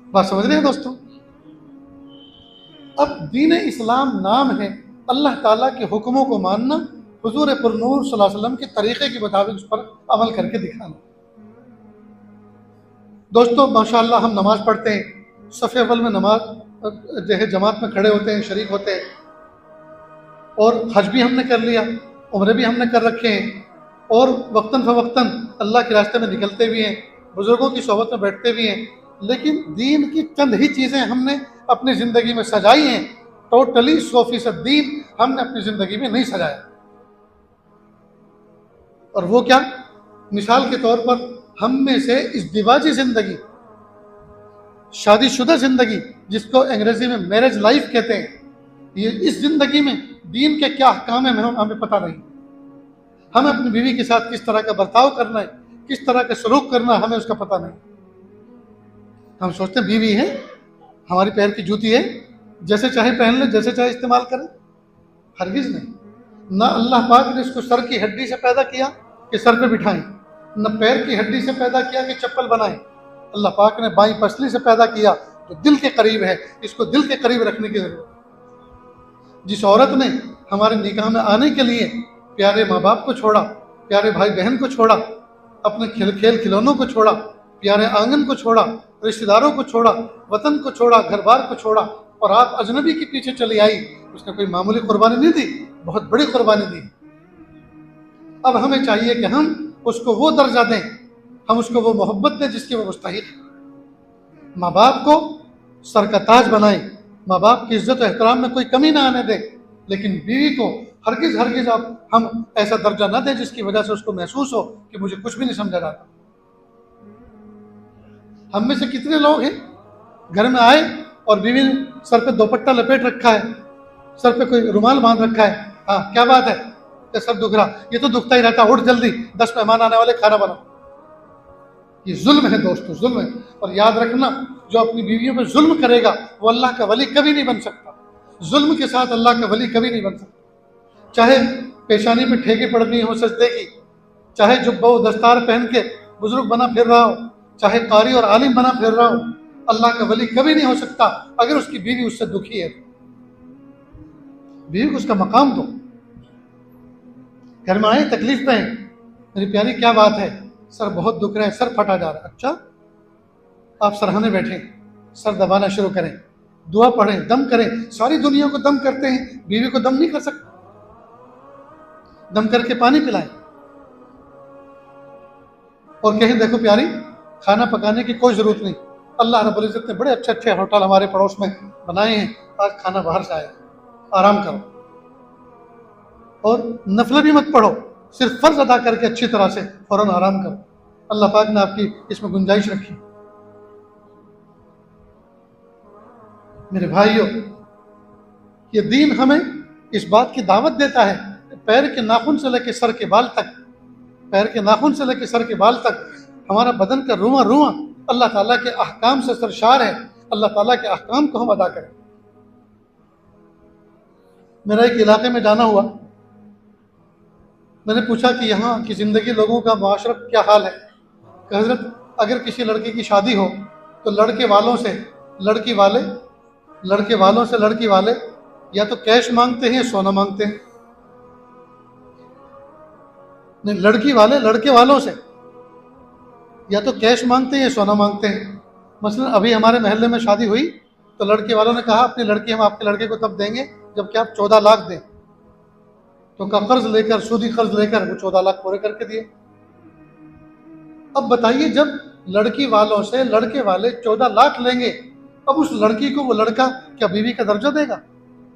बात समझ रहे हैं दोस्तों? अब दीन इस्लाम नाम है अल्लाह ताला के हुक्मों को मानना, हुजूर पुरनूर सल्लल्लाहु अलैहि वसल्लम के तरीक़े के मुताबिक उस पर अमल करके दिखाना। दोस्तों माशाअल्लाह हम नमाज पढ़ते हैं, सफ़े अव्वल में नमाज जो है जमात में खड़े होते हैं, शरीक होते हैं, और हज भी हमने कर लिया, उम्रे भी हमने कर रखे हैं, और वक्तन फ़वक्तन अल्लाह के रास्ते में निकलते भी हैं, बुज़ुर्गों की सोहबत में बैठते भी हैं। लेकिन दीन की चंद ही चीज़ें हमने अपनी ज़िंदगी में सजाई हैं, टोटली 100% दीन हमने अपनी ज़िंदगी में नहीं सजाया। और वो क्या? मिसाल के तौर पर हम में से इस दिवाजी ज़िंदगी शादीशुदा जिंदगी, जिसको अंग्रेजी में मैरिज लाइफ कहते हैं, ये इस जिंदगी में दीन के क्या अहकाम है हमें पता नहीं। हमें अपनी बीवी के साथ किस तरह का बर्ताव करना है, किस तरह का सलूक करना है, हमें उसका पता नहीं। हम सोचते हैं बीवी है, हमारी पैर की जूती है, जैसे चाहे पहन ले, जैसे चाहे इस्तेमाल करें। हरगिज नहीं। ना अल्लाह पाक ने इसको सर की हड्डी से पैदा किया कि सर पे बिठाएं, न पैर की हड्डी से पैदा किया कि चप्पल बनाएं। अल्लाह पाक ने बाई पसली से पैदा किया जो दिल के करीब है, इसको दिल के करीब रखने की जरूरत है। जिस औरत ने हमारे निकाह में आने के लिए प्यारे माँ बाप को छोड़ा, प्यारे भाई बहन को छोड़ा, अपने खेल खिलौनों को छोड़ा, प्यारे आंगन को छोड़ा, रिश्तेदारों को छोड़ा, वतन को छोड़ा, घर बार को छोड़ा और आप अजनबी के पीछे चली आई, उसने कोई मामूली कुर्बानी नहीं दी, बहुत बड़ी कुर्बानी दी। अब हमें चाहिए कि हम उसको वो दर्जा दें, हम उसको वो मोहब्बत दें जिसकी वो मुस्तहिक है। माँ बाप को सर का ताज बनाएं, माँ बाप की इज्जत और एहतराम में कोई कमी ना आने दें, लेकिन बीवी को हरगिज आप हम ऐसा दर्जा ना दें जिसकी वजह से उसको महसूस हो कि मुझे कुछ भी नहीं समझा जाता। हम में से कितने लोग हैं घर में आए और बीवी ने सर पे दोपट्टा लपेट रखा है, सर पे कोई रुमाल बांध रखा है, हाँ क्या बात है, क्या सर दुख रहा, ये तो दुखता ही रहता, उठ जल्दी 10 मेहमान आने वाले, खाना बनाओ। ये जुल्म है दोस्तों, जुल्म है। और याद रखना, जो अपनी बीवियों पे जुल्म करेगा वो अल्लाह का वली कभी नहीं बन सकता। जुल्म के साथ अल्लाह का वली कभी नहीं बन सकता। चाहे पेशानी पे ठेके पड़नी हो सजदे की, चाहे जुब्बा दस्तार पहन के बुजुर्ग बना फिर रहा हो, चाहे कारी और आलिम बना फिर रहा हो, अल्लाह का वली कभी नहीं हो सकता अगर उसकी बीवी उससे दुखी है। बीवी को उसका मकाम दो। घर में आए तकलीफ में, मेरी प्यारी क्या बात है, सर बहुत दुख रहा है, सर फटा जा रहा है। अच्छा, आप सरहाने बैठे, सर दबाना शुरू करें, दुआ पढ़ें, दम करें। सारी दुनिया को दम करते हैं, बीवी को दम नहीं कर सकते। दम करके पानी पिलाएं और कहें देखो प्यारी, खाना पकाने की कोई जरूरत नहीं, अल्लाह रब्बुल इज्जत ने बड़े अच्छे अच्छे होटल हमारे पड़ोस में बनाए हैं, आज खाना बाहर से आया, आराम करो। और नफल भी मत पढ़ो, सिर्फ फर्ज अदा करके अच्छी तरह से फौरन आराम करो। अल्लाह पाक ने आपकी इसमें गुंजाइश रखी। मेरे भाइयों, ये दीन हमें इस बात की दावत देता है, पैर के नाखून से लेकर सर के बाल तक, पैर के नाखून से लेकर सर के बाल तक हमारा बदन का रुआ रुआ अल्लाह ताला के अहकाम से सरशार है। अल्लाह ताला के अहकाम को हम अदा करें। मेरा एक इलाके में जाना हुआ, मैंने पूछा कि यहाँ की ज़िंदगी, लोगों का माशरत क्या हाल है। कि हज़रत, अगर किसी लड़के की शादी हो तो लड़के वालों से लड़की वाले या तो कैश मांगते हैं या सोना मांगते हैं। नहीं, लड़की वाले लड़के वालों से या तो कैश मांगते हैं या सोना मांगते हैं। मसलन अभी हमारे मोहल्ले में शादी हुई तो लड़के वालों ने कहा अपनी लड़की हम आपके लड़के को तब देंगे जबकि आप 14 लाख दें। तो का कर्ज लेकर, सूदी कर्ज लेकर वो 14 लाख पूरे करके दिए। अब बताइए, जब लड़की वालों से लड़के वाले 14 लाख लेंगे, अब उस लड़की को वो लड़का क्या बीवी का दर्जा देगा?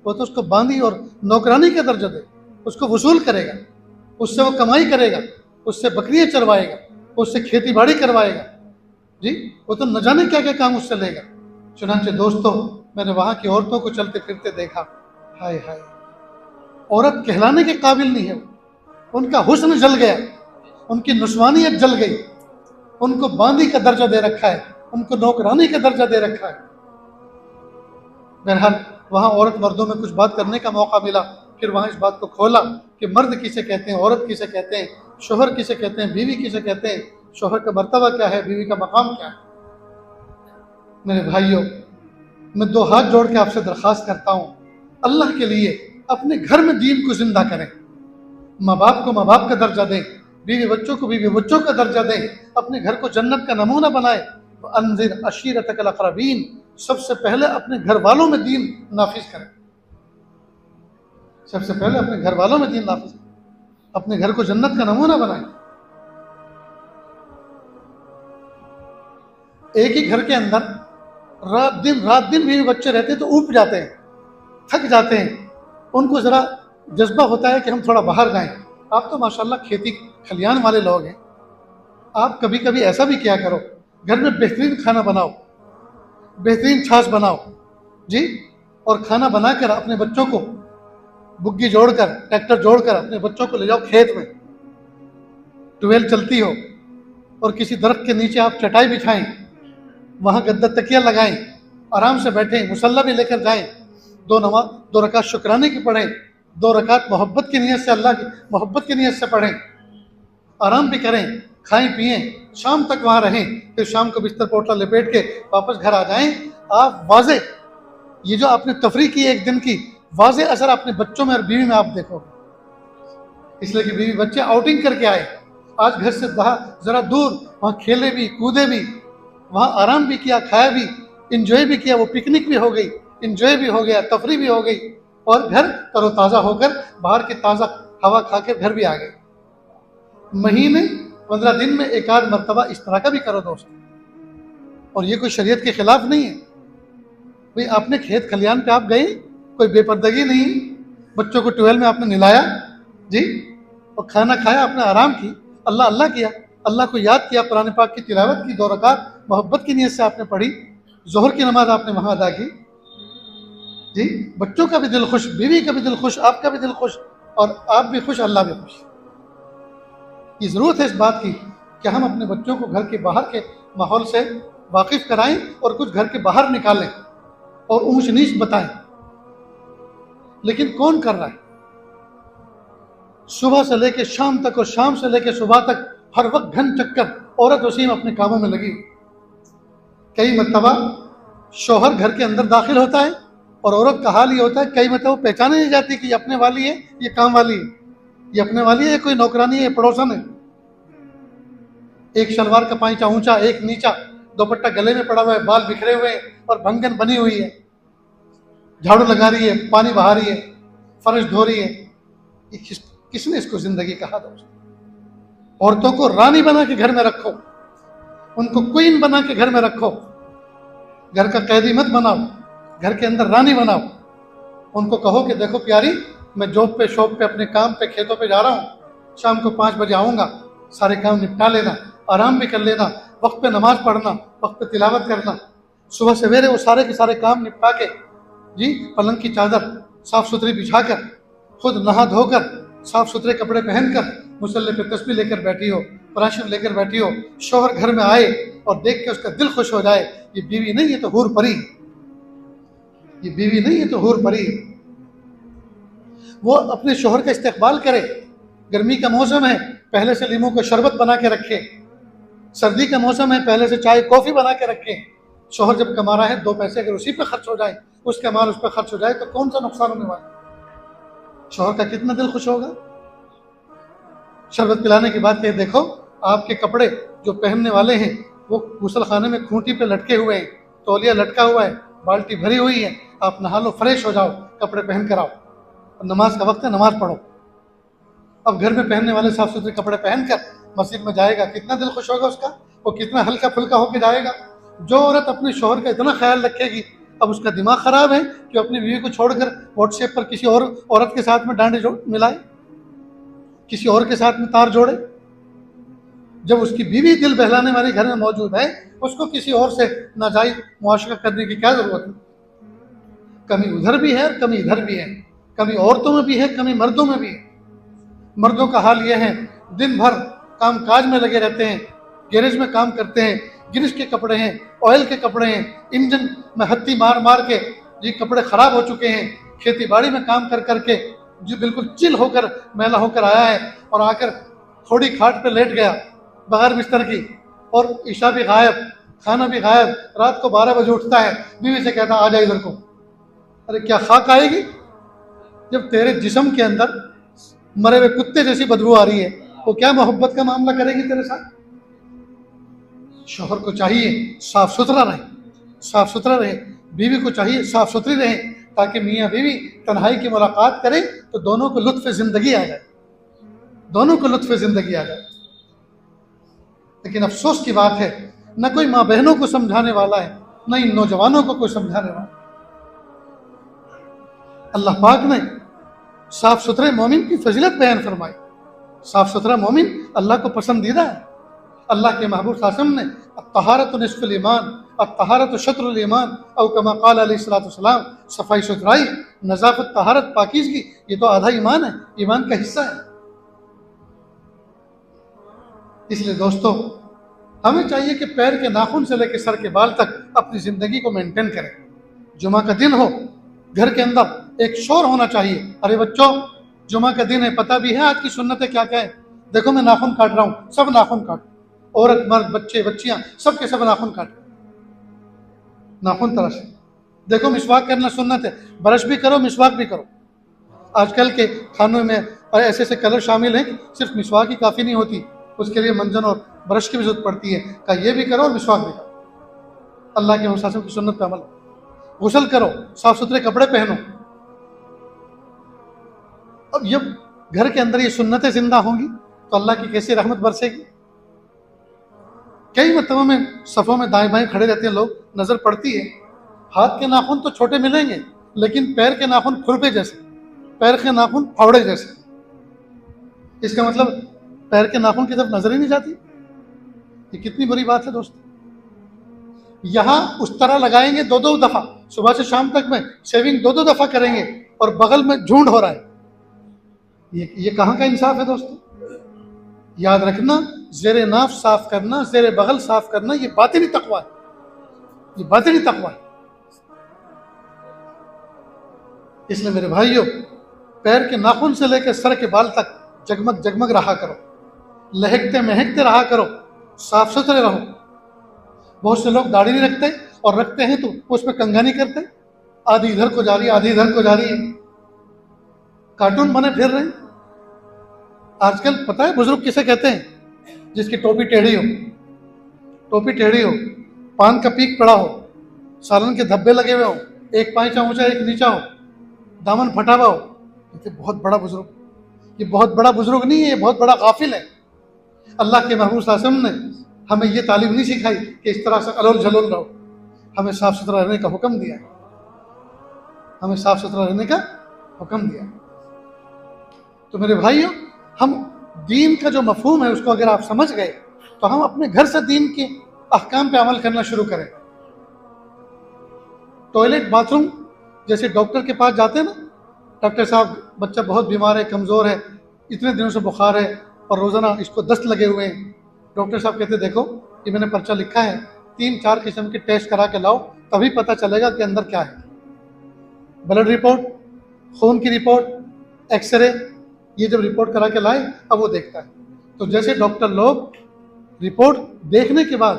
वो तो उसको बांदी और नौकरानी का दर्जा देगा, उसको वसूल करेगा, उससे वो कमाई करेगा, उससे बकरियां चरवाएगा, उससे खेती बाड़ी करवाएगा जी, वो तो न जाने क्या क्या काम उससे लेगा। चुनांचे दोस्तों, मैंने वहां की औरतों को चलते फिरते देखा, हाय हाय, औरत कहलाने के काबिल नहीं है। उनका हुस्न जल गया, उनकी नुस्वानियत जल गई, उनको बांदी का दर्जा दे रखा है, उनको नौकरानी का दर्जा दे रखा है। बहरहाल वहाँ औरत मर्दों में कुछ बात करने का मौका मिला, फिर वहाँ इस बात को खोला कि मर्द किसे कहते हैं, औरत किसे कहते हैं, शोहर किसे कहते हैं, बीवी किसे कहते हैं, शोहर का मर्तबा क्या है, बीवी का मकाम क्या है। मेरे भाइयों, मैं 2 हाथ जोड़ के आपसे दरख्वास्त करता हूँ, अल्लाह के लिए अपने घर में दीन को जिंदा करें। माँ बाप को माँ बाप का दर्जा दें, बीवी बच्चों को बीवी बच्चों का दर्जा दें, अपने घर को जन्नत का नमूना बनाए। तो अंजिर अशीरतकल अक़रबीन, सबसे पहले अपने घर वालों में दीन नाफिज करें। सबसे पहले अपने घर वालों में दीन नाफिज करें, अपने घर को जन्नत का नमूना बनाएं। एक ही घर के अंदर रात दिन बीवी बच्चे रहते हैं तो ऊब जाते हैं, थक जाते हैं, उनको जरा जज्बा होता है कि हम थोड़ा बाहर जाएं। आप तो माशाल्लाह खेती खलियान वाले लोग हैं, आप कभी कभी ऐसा भी किया करो, घर में बेहतरीन खाना बनाओ, बेहतरीन छाछ बनाओ जी, और खाना बनाकर अपने बच्चों को बुग्गी जोड़कर, ट्रैक्टर जोड़कर अपने बच्चों को ले जाओ खेत में, ट्यूबवेल चलती हो, और किसी दरख्त के नीचे आप चटाई बिछाएं, वहां गद्दा तकिया लगाएं, आराम से बैठें, मुसल्ला भी लेकर जाएं, दो रकात शुक्राने की पढ़ें, 2 रकात मोहब्बत की नीयत से, अल्लाह की मोहब्बत की नीयत से पढ़ें, आराम भी करें, खाएं पिएं, शाम तक वहां रहें, फिर शाम को बिस्तर पोटला लपेट के वापस घर आ जाएं। आप वाजे, ये जो आपने तफरी की एक दिन की, वाजे असर अपने बच्चों में और बीवी में आप देखो, इसलिए कि बीवी बच्चे आउटिंग करके आए, आज घर से जरा दूर, वहां खेले भी, कूदे भी, वहां आराम भी किया, खाया भी, इंजॉय भी किया, वो पिकनिक भी हो गई, इंजॉय भी हो गया, तफरी भी हो गई, और घर तरोताज़ा होकर बाहर की ताज़ा हवा खा के घर भी आ गए। महीने 15 दिन में एक आध मरतबा इस तरह का भी करो दोस्त, और ये कोई शरीयत के खिलाफ नहीं है। भाई आपने खेत खलियान पे आप गए, कोई बेपर्दगी नहीं, बच्चों को ट्यूबवेल में आपने नहलाया जी, और खाना खाया, आपने आराम की, अल्लाह अल्लाह किया, अल्लाह को याद किया, कुरान पाक की तिलावत की, 2 रकात मोहब्बत की नीयत से आपने पढ़ी, जोहर की नमाज आपने वहां अदा की जी, बच्चों का भी दिल खुश, बीवी का भी दिल खुश, आपका भी दिल खुश, और आप भी खुश, अल्लाह भी खुश। ये ज़रूरत है इस बात की कि हम अपने बच्चों को घर के बाहर के माहौल से वाकिफ कराएं और कुछ घर के बाहर निकालें और ऊंच नीच बताएं। लेकिन कौन कर रहा है? सुबह से लेकर शाम तक और शाम से लेकर सुबह तक हर वक्त घन चक्कर, औरत उसी में अपने कामों में लगी। कई मरतबा शौहर घर के अंदर दाखिल होता है और औरत का हाल ये होता है, कई मरतबा पहचाने नहीं जाती कि ये अपने वाली है, ये काम वाली है, ये अपने वाली है, कोई नौकरानी है, पड़ोसन है। एक शलवार का पांचा ऊंचा, एक नीचा, दुपट्टा गले में पड़ा हुआ है, बाल बिखरे हुए हैं और भंगन बनी हुई है, झाड़ू लगा रही है, पानी बहा रही है, फर्श धो रही है। किसने इसको जिंदगी कहा दोस्त? औरतों को रानी बना के घर में रखो, उनको क्वीन बना के घर में रखो, घर का कैदी मत बनाओ, घर के अंदर रानी बनाओ। उनको कहो कि देखो प्यारी, मैं जॉब पे, शॉप पे, अपने काम पे, खेतों पे जा रहा हूँ, शाम को 5 बजे आऊँगा, सारे काम निपटा लेना, आराम भी कर लेना, वक्त पे नमाज पढ़ना, वक्त पे तिलावत करना, सुबह सवेरे वो सारे के सारे काम निपटा के जी, पलंग की चादर साफ सुथरी बिछाकर, खुद नहा धोकर, साफ सुथरे कपड़े पहनकर मुसल्ले पे तस्बीह लेकर बैठी हो, कुरान शरीफ लेकर बैठी हो, शौहर घर में आए और देख के उसका दिल खुश हो जाए, ये बीवी नहीं, ये तो हूर परी, ये बीवी नहीं, ये तो हूर परी। वो अपने शौहर का इस्तेकबाल करे। गर्मी का मौसम है, पहले से लीमू का शरबत बना के रखे, सर्दी का मौसम है, पहले से चाय कॉफी बना के रखे। शौहर जब कमा रहा है, 2 पैसे अगर उसी पे खर्च हो जाए, उसका माल उस पर खर्च हो जाए, तो कौन सा नुकसान होने वाला? शौहर का कितना दिल खुश होगा। शरबत पिलाने के बाद कहे, देखो आपके कपड़े जो पहनने वाले हैं वो गुसल खाने में खूंटी पे लटके हुए हैं, तौलिया लटका हुआ है, बाल्टी भरी हुई है, आप नहा लो, फ्रेश हो जाओ, कपड़े पहन कर आओ, और नमाज का वक्त है, नमाज पढ़ो। अब घर में पहनने वाले साफ सुथरे कपड़े पहनकर मस्जिद में जाएगा, कितना दिल खुश होगा उसका, वो कितना हल्का फुल्का होकर जाएगा। जो औरत अपने शौहर का इतना ख्याल रखेगी, अब उसका दिमाग खराब है कि अपनी बीवी को छोड़कर व्हाट्सएप पर किसी और औरत के साथ में डांडे मिलाए, किसी और के साथ में तार जोड़े। जब उसकी बीवी दिल बहलाने वाली घर में मौजूद है, उसको किसी और से नाजायज मुआशरा करने की क्या जरूरत है? कमी उधर भी है और कमी इधर भी है, कमी औरतों में भी है, कमी मर्दों में भी है। मर्दों का हाल यह है, दिन भर काम काज में लगे रहते हैं, गैरेज में काम करते हैं, गिरिश के कपड़े हैं, ऑयल के कपड़े हैं, इंजन में हत्ती मार मार के जी कपड़े खराब हो चुके हैं, खेती बाड़ी में काम कर करके जो बिल्कुल चिल होकर मैला होकर आया है, और आकर थोड़ी खाट पे लेट गया बगैर बिस्तर की, और ईशा भी गायब, खाना भी गायब, रात को 12 बजे उठता है, बीवी से कहता आ जा इधर को। अरे क्या खाक आएगी जब तेरे जिस्म के अंदर मरे हुए कुत्ते जैसी बदबू आ रही है, वो क्या मोहब्बत का मामला करेगी तेरे साथ? शौहर को चाहिए साफ सुथरा रहे, साफ सुथरा रहे, बीवी को चाहिए साफ सुथरी रहे, ताकि मियाँ बीवी तन्हाई की मुलाकात करें तो दोनों को लुत्फ़ जिंदगी आ जाए, दोनों को लुत्फ़ जिंदगी आ जाए। लेकिन अफसोस की बात है, न कोई माँ बहनों को समझाने वाला है, न इन नौजवानों को कोई समझाने वाला। अल्लाह पाक ने साफ सुथरे मोमिन की फजीलत बयान फरमाई। साफ सुथरा मोमिन अल्लाह को पसंदीदा है। अल्लाह के महबूब सासम ने तहारत निस्फुल ईमान, अत्तहारत शत्रुल ईमान औ कमा क़ाल अलैहिस्सलातु वस्सलाम, सफाई सुथराई, नज़ाफ़त, तहारत, पाकीज़गी ये तो आधा ईमान है, ईमान का हिस्सा है। इसलिए दोस्तों हमें चाहिए कि पैर के नाखून से लेकर सर के बाल तक अपनी ज़िंदगी को मेंटेन करें। जुमा का दिन हो, घर के अंदर एक शोर होना चाहिए, अरे बच्चों जुमा का दिन है, पता भी है आज की सुन्नतें क्या क्या है, देखो मैं नाखून काट रहा हूँ, सब नाखून काट, औरत मर्द बच्चे बच्चियां सब के सब नाखून काट, नाखून तराश, देखो मिसवाक करना सुन्नत है, ब्रश भी करो मिसवाक भी करो। आजकल के खानों में ऐसे ऐसे कलर शामिल हैं कि सिर्फ मिसवाक ही काफ़ी नहीं होती, उसके लिए मंजन और ब्रश की भी जरूरत पड़ती है, का ये भी करो और मिसवाक भी करो। अल्लाह के हुक्म की सुन्नत पे अमल, गुस्ल करो, साफ सुथरे कपड़े पहनो। अब जब घर के अंदर ये सुन्नतें जिंदा होंगी तो अल्लाह की कैसी रहमत बरसेगी। कई मरतबा में सफ़ों में दाएं बाएं खड़े रहते हैं लोग, नजर पड़ती है हाथ के नाखून तो छोटे मिलेंगे लेकिन पैर के नाखून खुरपे जैसे, पैर के नाखून फावड़े जैसे। इसका मतलब पैर के नाखून की तरफ नजर ही नहीं जाती। ये कितनी बुरी बात है दोस्तों। यहां उस तरह लगाएंगे दो दो दफा, सुबह से शाम तक में शेविंग दो दो दफा करेंगे और बगल में झुंड हो रहा है। ये कहां का इंसाफ है दोस्तों। याद रखना, ज़ेरे नाफ साफ करना, ज़ेरे बगल साफ करना, ये बातिनी तकवा है, ये बातिनी तकवा है। इसलिए मेरे भाइयों पैर के नाखून से लेकर सर के बाल तक जगमग जगमग रहा करो, लहकते महकते रहा करो, साफ सुथरे रहो। बहुत से लोग दाढ़ी नहीं रखते और रखते हैं तो उस पर कंघा नहीं करते, आधी इधर को जा रही है आधी इधर को जा रही है, कार्टून बने फिर रहे हैं। आजकल पता है बुजुर्ग किसे कहते हैं? जिसकी टोपी टेढ़ी हो, टोपी टेढ़ी हो, पान का पीक पड़ा हो, सालन के धब्बे लगे हुए हो, एक पांचा ऊंचा एक नीचा हो, दामन फटा हुआ हो, ये बहुत बड़ा बुजुर्ग, ये बहुत बड़ा बुजुर्ग नहीं है, ये बहुत बड़ा गाफिल है। अल्लाह के महबूब सल्लल्लाहु अलैहि वसल्लम ने हमें ये तालीम नहीं सिखाई कि इस तरह से अलोल झलोल रहो। हमें साफ सुथरा रहने का हुक्म दिया है, हमें साफ सुथरा रहने का हुक्म दिया है। तो मेरे भाइयों हम दीन का जो मफहूम है उसको अगर आप समझ गए तो हम अपने घर से दीन के अहकाम पे अमल करना शुरू करें। टॉयलेट बाथरूम जैसे डॉक्टर के पास जाते हैं ना, डॉक्टर साहब बच्चा बहुत बीमार है, कमज़ोर है, इतने दिनों से बुखार है और रोज़ाना इसको दस्त लगे हुए हैं। डॉक्टर साहब कहते देखो ये मैंने पर्चा लिखा है, 3-4 किस्म के टेस्ट करा के लाओ तभी पता चलेगा कि अंदर क्या है। ब्लड रिपोर्ट, खून की रिपोर्ट, एक्सरे, ये जब रिपोर्ट करा के लाए अब वो देखता है। तो जैसे डॉक्टर लोग रिपोर्ट देखने के बाद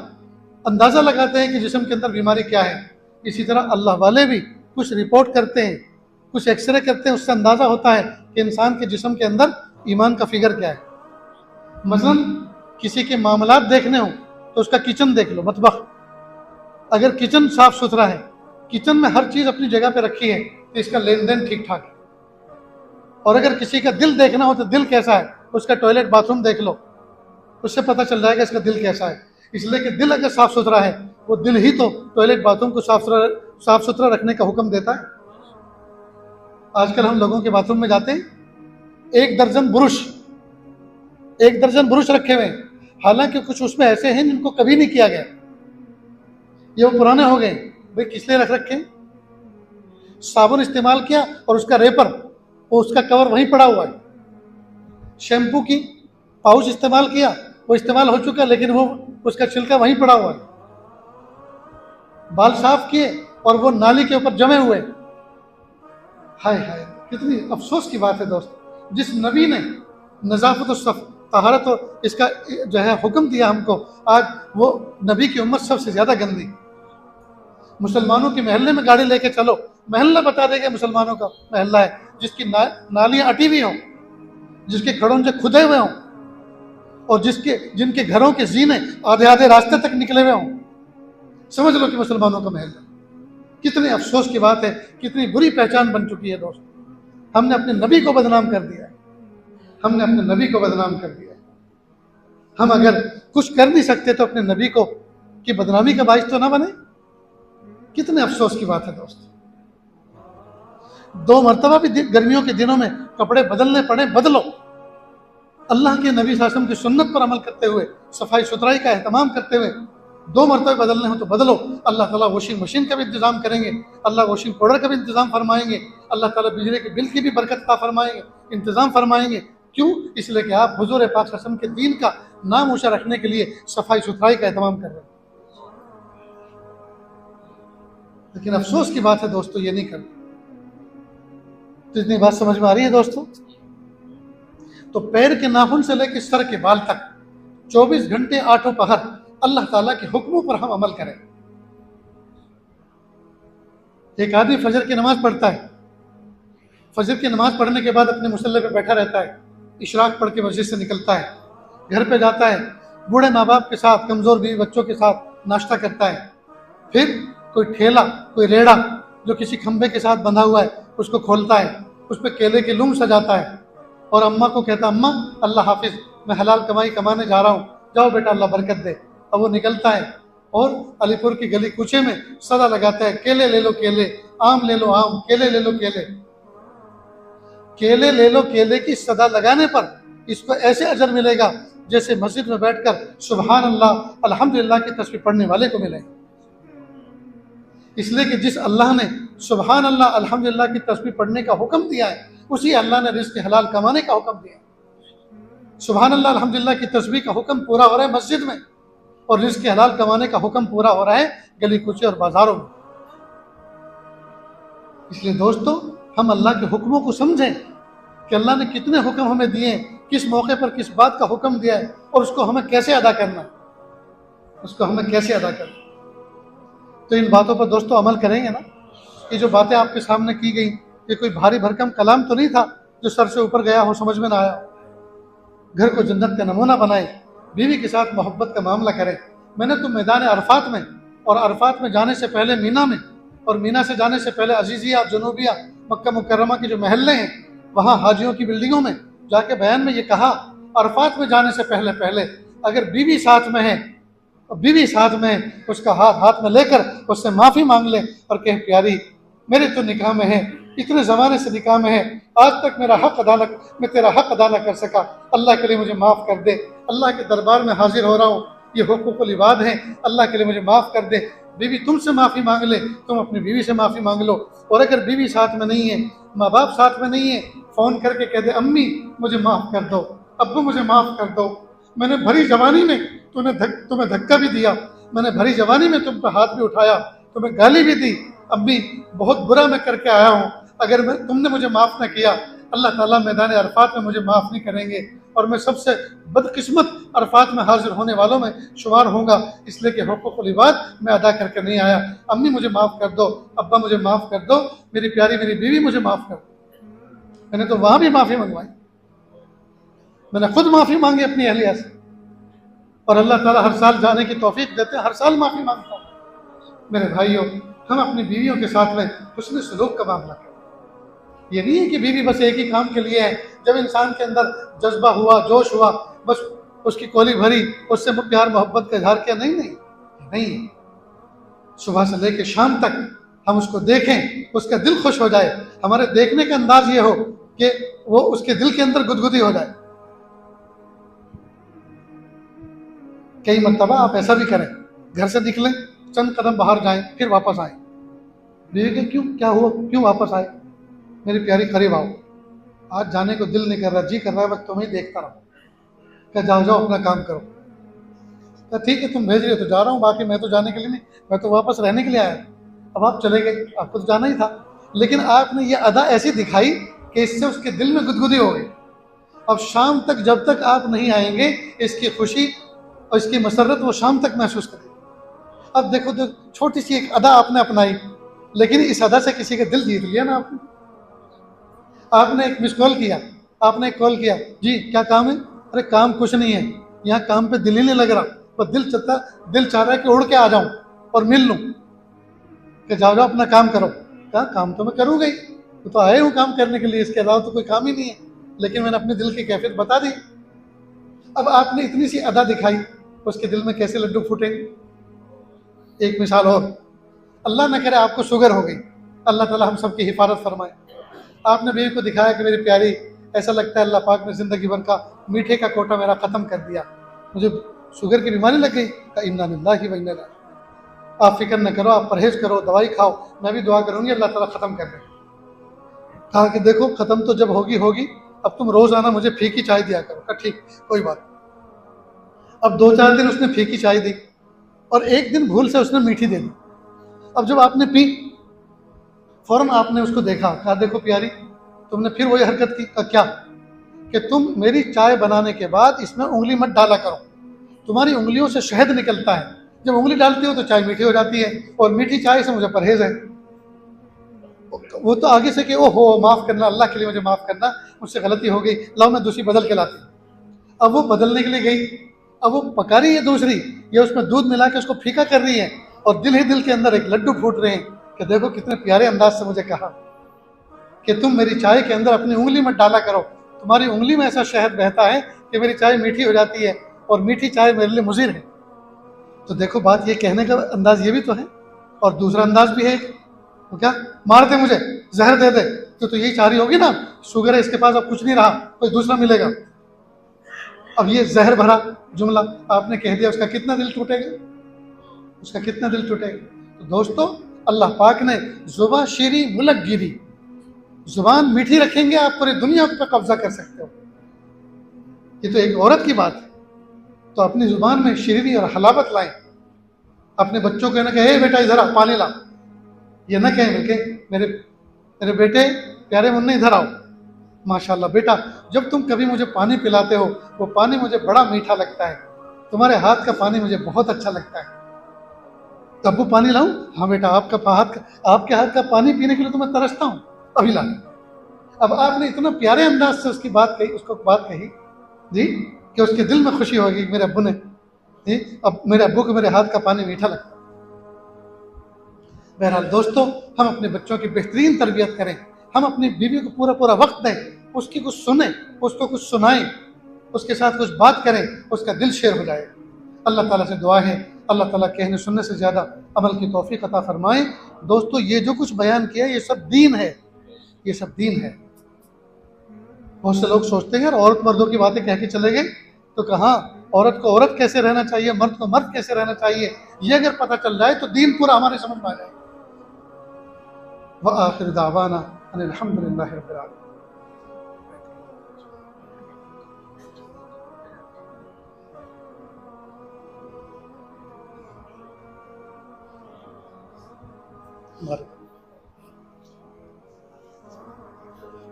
अंदाज़ा लगाते हैं कि जिस्म के अंदर बीमारी क्या है, इसी तरह अल्लाह वाले भी कुछ रिपोर्ट करते हैं, कुछ एक्सरे करते हैं, उससे अंदाज़ा होता है कि इंसान के जिस्म के अंदर ईमान का फिगर क्या है। मसलन किसी के मामलात देखने हो तो उसका किचन देख लो, मतबख, अगर किचन साफ सुथरा है, किचन में हर चीज़ अपनी जगह पे रखी है तो इसका लेन देन ठीक ठाक है। और अगर किसी का दिल देखना हो तो दिल कैसा है, उसका टॉयलेट बाथरूम देख लो, उससे पता चल जाएगा इसका दिल कैसा है। इसलिए कि दिल अगर साफ सुथरा है, वो दिल ही तो टॉयलेट बाथरूम को साफ सुथरा रखने का हुक्म देता है। आजकल हम लोगों के बाथरूम में जाते हैं, 1 दर्जन बुरुश रखे हुए हैं, हालांकि कुछ उसमें ऐसे हैं जिनको कभी नहीं किया गया, ये वो पुराने हो गए। भाई किस लिए रख रखे? साबुन इस्तेमाल किया और उसका रेपर, वो उसका कवर वहीं पड़ा हुआ है। शैम्पू की पाउच इस्तेमाल किया, वो इस्तेमाल हो चुका लेकिन वो उसका छिलका वहीं पड़ा हुआ है। बाल साफ किए और वो नाली के ऊपर जमे हुए। हाय हाय, कितनी अफसोस की बात है दोस्त। जिस नबी ने नज़ाफ़त और तहारत और इसका जो है हुक्म दिया हमको, आज वो नबी की उम्मत सबसे ज़्यादा गंदी। मुसलमानों के महल्ले में गाड़ी लेके चलो, महल्ला बता देगा मुसलमानों का महल्ला है जिसकी नालियाँ अटी हुई हों, जिसके खड़ोंजे खुदे हुए हों और जिनके घरों के जीने आधे आधे रास्ते तक निकले हुए हों, समझ लो कि मुसलमानों का महल है। कितनी अफसोस की बात है, कितनी बुरी पहचान बन चुकी है दोस्त। हमने अपने नबी को बदनाम कर दिया है, हमने अपने नबी को बदनाम कर दिया है। हम अगर कुछ कर नहीं सकते तो अपने नबी को की बदनामी का बाइस तो ना बने। कितने अफसोस की बात है दोस्त। 2 मरतबा भी गर्मियों के दिनों में कपड़े बदलने पड़े, बदलो। अल्लाह के नबी सल्लल्लाहु अलैहि वसल्लम की सुन्नत पर अमल करते हुए, सफाई सुथराई का एहतमाम करते हुए 2 मरतबे बदलने हो तो बदलो। अल्लाह ताला वॉशिंग मशीन का भी इंतज़ाम करेंगे, अल्लाह वॉशिंग पाउडर का भी इंतज़ाम फरमाएंगे, अल्लाह ताला बिजली के बिल की भी बरकत अता फरमाएंगे, इंतज़ाम फरमाएंगे। क्यों? इसलिए कि आप हुजूर पाक सल्लल्लाहु अलैहि वसल्लम के दीन का नाम ऊँचा रखने के लिए सफाई सुथराई का एहतमाम कर रहे हैं। लेकिन अफसोस की बात है दोस्तों, ये नहीं करते। तो इतनी बात समझ में आ रही है दोस्तों? तो पैर के नाखून से लेकर सर के बाल तक 24 घंटे आठों पहर अल्लाह ताला के हुक्मों पर हम अमल करें। एक आदमी फजर की नमाज पढ़ता है, फजर की नमाज पढ़ने के बाद अपने मुसल्ले पे बैठा रहता है, इशराक पढ़ के मस्जिद से निकलता है, घर पे जाता है, बूढ़े माँ बाप के साथ, कमज़ोर बीवी बच्चों के साथ नाश्ता करता है, फिर कोई ठेला, कोई रेड़ा जो किसी खंबे के साथ बंधा हुआ है उसको खोलता है, उस पर केले की लूम सजाता है और अम्मा को कहता, अम्मा अल्लाह हाफिज़, मैं हलाल कमाई कमाने जा रहा हूँ, जाओ बेटा अल्लाह बरकत दे। अब वो निकलता है और अलीपुर की गली कूचे में सदा लगाता है, केले ले लो केले, आम ले लो आम, केले ले लो केले। केले ले लो केले की सदा लगाने पर इसको ऐसे अजर मिलेगा जैसे मस्जिद में बैठकर सुभान अल्लाह अल्हम्दुलिल्लाह की तस्बीह पढ़ने वाले को मिलेगा। इसलिए कि जिस अल्लाह ने सुभान अल्लाह अल्हम्दुलिल्लाह की तस्बीह पढ़ने का हुक्म दिया है, उसी अल्लाह ने रिज़्क़ हलाल कमाने का हुक्म दिया है। सुभान अल्लाह अल्हम्दुलिल्लाह की तस्बीह का हुक्म पूरा हो रहा है मस्जिद में, और रिज़्क़ हलाल कमाने का हुक्म पूरा हो रहा है गली कुचे और बाजारों में। इसलिए दोस्तों, हम अल्लाह के हुक्मों को समझें कि अल्लाह ने कितने हुक्म हमें दिए हैं, किस मौके पर किस बात का हुक्म दिया है, और उसको हमें कैसे अदा करना है, उसको हमें कैसे अदा करना है। तो इन बातों पर दोस्तों अमल करेंगे ना। ये जो बातें आपके सामने की गई, ये कोई भारी भरकम कलाम तो नहीं था जो सर से ऊपर गया हो, समझ में ना आया। घर को जन्नत का नमूना बनाए, बीवी के साथ मोहब्बत का मामला करें। मैंने तो मैदान अरफात में, और अरफात में जाने से पहले मीना में, और मीना से जाने से पहले अजीजिया जुनूबिया मक्का मुकर्रमा के जो महल्ले हैं वहाँ हाजियों की बिल्डिंगों में जाके बयान में ये कहा, अरफात में जाने से पहले पहले अगर बीवी साथ में है, बीवी साथ में, उसका हाथ हाथ में लेकर उससे माफ़ी मांग ले और कहे, प्यारी मेरे तो निकाह में है, इतने ज़माने से निकाह में है, आज तक मेरा हक अदा न, मैं तेरा हक अदा न कर सका, अल्लाह के लिए मुझे माफ़ कर दे, अल्लाह के दरबार में हाजिर हो रहा हूँ, ये हुकूकुल इबाद है, अल्लाह के लिए मुझे माफ़ कर दे। बीवी तुमसे माफ़ी मांग ले, तुम अपनी बीवी से माफ़ी मांग लो। और अगर बीवी साथ में नहीं है, माँ बाप साथ में नहीं है, फ़ोन करके कह दे, अम्मी मुझे माफ़ कर दो, अब्बू मुझे माफ़ कर दो, मैंने भरी जवानी में तुम्हें धक्का भी दिया, मैंने भरी जवानी में तुम पर हाथ भी उठाया, तुम्हें गाली भी दी, अम्मी बहुत बुरा मैं करके आया हूँ, अगर तुमने मुझे माफ़ न किया, अल्लाह ताला मैदान अरफात में मुझे माफ़ नहीं करेंगे, और मैं सबसे बदकिस्मत अरफात में हाजिर होने वालों में शुमार होऊंगा, इसलिए कि हुकूकुल इबाद मैं अदा करके नहीं आया। अम्मी मुझे माफ़ कर दो, अब्बा मुझे माफ़ कर दो, मेरी प्यारी मेरी बीवी मुझे माफ़ कर दो। मैंने तो वहाँ भी माफ़ी मंगवाई, मैंने खुद माफ़ी मांगी अपनी अहलिया से, और अल्लाह ताला हर साल जाने की तौफीक देते हैं, हर साल माफ़ी मांगता हूँ। मेरे भाइयों, हम अपनी बीवियों के साथ में हुस्न सलूक का मामला करें। ये नहीं है कि बीवी बस एक ही काम के लिए है, जब इंसान के अंदर जज्बा हुआ, जोश हुआ, बस उसकी कोली भरी, उससे प्यार मोहब्बत का इजहार किया, नहीं नहीं नहीं, सुबह से लेकर शाम तक हम उसको देखें, उसका दिल खुश हो जाए, हमारे देखने का अंदाज ये हो कि वो उसके दिल के अंदर गुदगुदी हो जाए। कई मरतबा आप ऐसा भी करें, घर से निकलें, चंद कदम बाहर जाएं, फिर वापस आए, बीवी के क्यों, क्या हुआ, क्यों वापस आए, मेरी प्यारी करीब आओ, आज जाने को दिल नहीं कर रहा, जी कर रहा है बस तुम्हें देखता रहो। क्या जाओ जाओ अपना काम करो। क्या ठीक है तुम भेज रहे हो तो जा रहा हूँ, बाकी मैं तो जाने के लिए नहीं, मैं तो वापस रहने के लिए आया। अब आप चले गए, आपको तो जाना ही था, लेकिन आपने ये अदा ऐसी दिखाई कि इससे उसके दिल में गुदगुदी हो गई। अब शाम तक जब तक आप नहीं आएंगे, इसकी खुशी और इसकी मसरत वो शाम तक महसूस करेगी। अब देखो तो छोटी सी एक अदा आपने अपनाई, लेकिन इस अदा से किसी का दिल जीत लिया ना आपने। आपने एक मिस कॉल किया, आपने एक कॉल किया, जी क्या काम है, अरे काम कुछ नहीं है, यहाँ काम पे दिल ही नहीं लग रहा, पर दिल चाह रहा है कि उड़ के आ जाऊं और मिल लूं, कि जाओ जाओ अपना काम करो। कहा काम तो मैं करूँगा ही, तो आए हूँ काम करने के लिए, इसके अलावा तो कोई काम ही नहीं है, लेकिन मैंने अपने दिल की कैफियत बता दी। अब आपने इतनी सी अदा दिखाई, उसके दिल में कैसे लड्डू फूटेंगे। एक मिसाल और, अल्लाह न करे आपको शुगर हो गई, अल्लाह ताला हम सबकी हिफाजत फरमाए। आपने बीवी को दिखाया कि मेरी प्यारी, ऐसा लगता है अल्लाह पाक ने ज़िंदगी भर का मीठे का कोटा मेरा ख़त्म कर दिया, मुझे शुगर की बीमारी लग गई, कहा इन्ना लिल्लाहि व इन्ना इलैहि राजिऊन। आप फिक्र न करो, आप परहेज करो, दवाई खाओ, मैं भी दुआ करूंगी अल्लाह ताला खत्म कर दे। कहा कि देखो खत्म तो जब होगी होगी, अब तुम रोज आना मुझे फीकी चाय दिया करो। कहा ठीक, कोई बात नहीं। अब 2-4 दिन उसने फीकी चाय दी और एक दिन भूल से उसने मीठी दे दी। अब जब आपने पी, फौरन आपने उसको देखा, कहा देखो प्यारी, तुमने फिर वही हरकत की। कहा क्या? कि तुम मेरी चाय बनाने के बाद इसमें उंगली मत डाला करो, तुम्हारी उंगलियों से शहद निकलता है, जब उंगली डालती हो तो चाय मीठी हो जाती है, और मीठी चाय से मुझे परहेज है। वो तो आगे से कि ओहो माफ करना, अल्लाह के लिए मुझे माफ करना, मुझसे गलती हो गई, लाओ मैं दूसरी बदल के लाती। अब वो बदलने के लिए गई, अब वो पका रही है दूसरी, ये उसमें दूध मिला के उसको फीका कर रही है, और दिल ही दिल के अंदर एक लड्डू फूट रहे हैं कि देखो कितने प्यारे अंदाज से मुझे कहा कि तुम मेरी चाय के अंदर अपनी उंगली मत डाला करो, तुम्हारी उंगली में ऐसा शहद बहता है कि मेरी चाय मीठी हो जाती है, और मीठी चाय मेरे लिए मुज़िर है। तो देखो बात ये कहने का अंदाज ये भी तो है, और दूसरा अंदाज भी है, तो क्या मार दे मुझे, जहर दे दे, तो यही चाह रही होगी ना, शुगर है इसके पास, अब कुछ नहीं रहा, कोई दूसरा मिलेगा। अब ये जहर भरा जुमला आपने कह दिया, उसका कितना दिल टूटेगा, उसका कितना दिल टूटेगा। तो दोस्तों अल्लाह पाक ने जुबा शीरी मुलक गिरी, जुबान मीठी रखेंगे आप पूरी दुनिया पर कब्जा कर सकते हो। ये तो एक औरत की बात है, तो अपनी जुबान में शीरी और हलावत लाएं। अपने बच्चों को ना कहे बेटा इधर आ पानी ला, ये ना कहें बल्कि मेरे बेटे प्यारे मुन्ने इधर आओ, माशाल्लाह बेटा जब तुम कभी मुझे पानी पिलाते हो वो पानी मुझे बड़ा मीठा लगता है, तुम्हारे हाथ का पानी मुझे बहुत अच्छा लगता है। तो अब्बू पानी लाऊं? हाँ बेटा आपके हाथ का पानी पीने के लिए तो मैं तरसता हूँ, अभी ला। अब आपने इतना प्यारे अंदाज से उसकी बात कही, उसको बात कही जी कि उसके दिल में खुशी होगी मेरे अब्बू ने जी, अब मेरे अब्बू को मेरे हाथ का पानी मीठा लगता। बहरहाल दोस्तों हम अपने बच्चों की बेहतरीन तरबियत करें, हम अपनी बीवी को पूरा पूरा वक्त दें, उसकी कुछ सुने, उसको कुछ सुनाएं, उसके साथ कुछ बात करें, उसका दिल शेर हो जाएगा। अल्लाह ताला से दुआ है अल्लाह ताला कहने सुनने से ज़्यादा अमल की तौफीक अता फरमाए। दोस्तों ये जो कुछ बयान किया ये सब दीन है, ये सब दीन है। बहुत से लोग सोचते हैं औरत मर्दों की बातें कह के चले गए, तो कहाँ औरत को औरत कैसे रहना चाहिए, मर्द को मर्द कैसे रहना चाहिए, ये अगर पता चल जाए तो दीन पूरा हमारे समझ में आ जाए। व आखिर दावाना अनिल हम्दुलिल्लाहि रब्बिल आलमीन।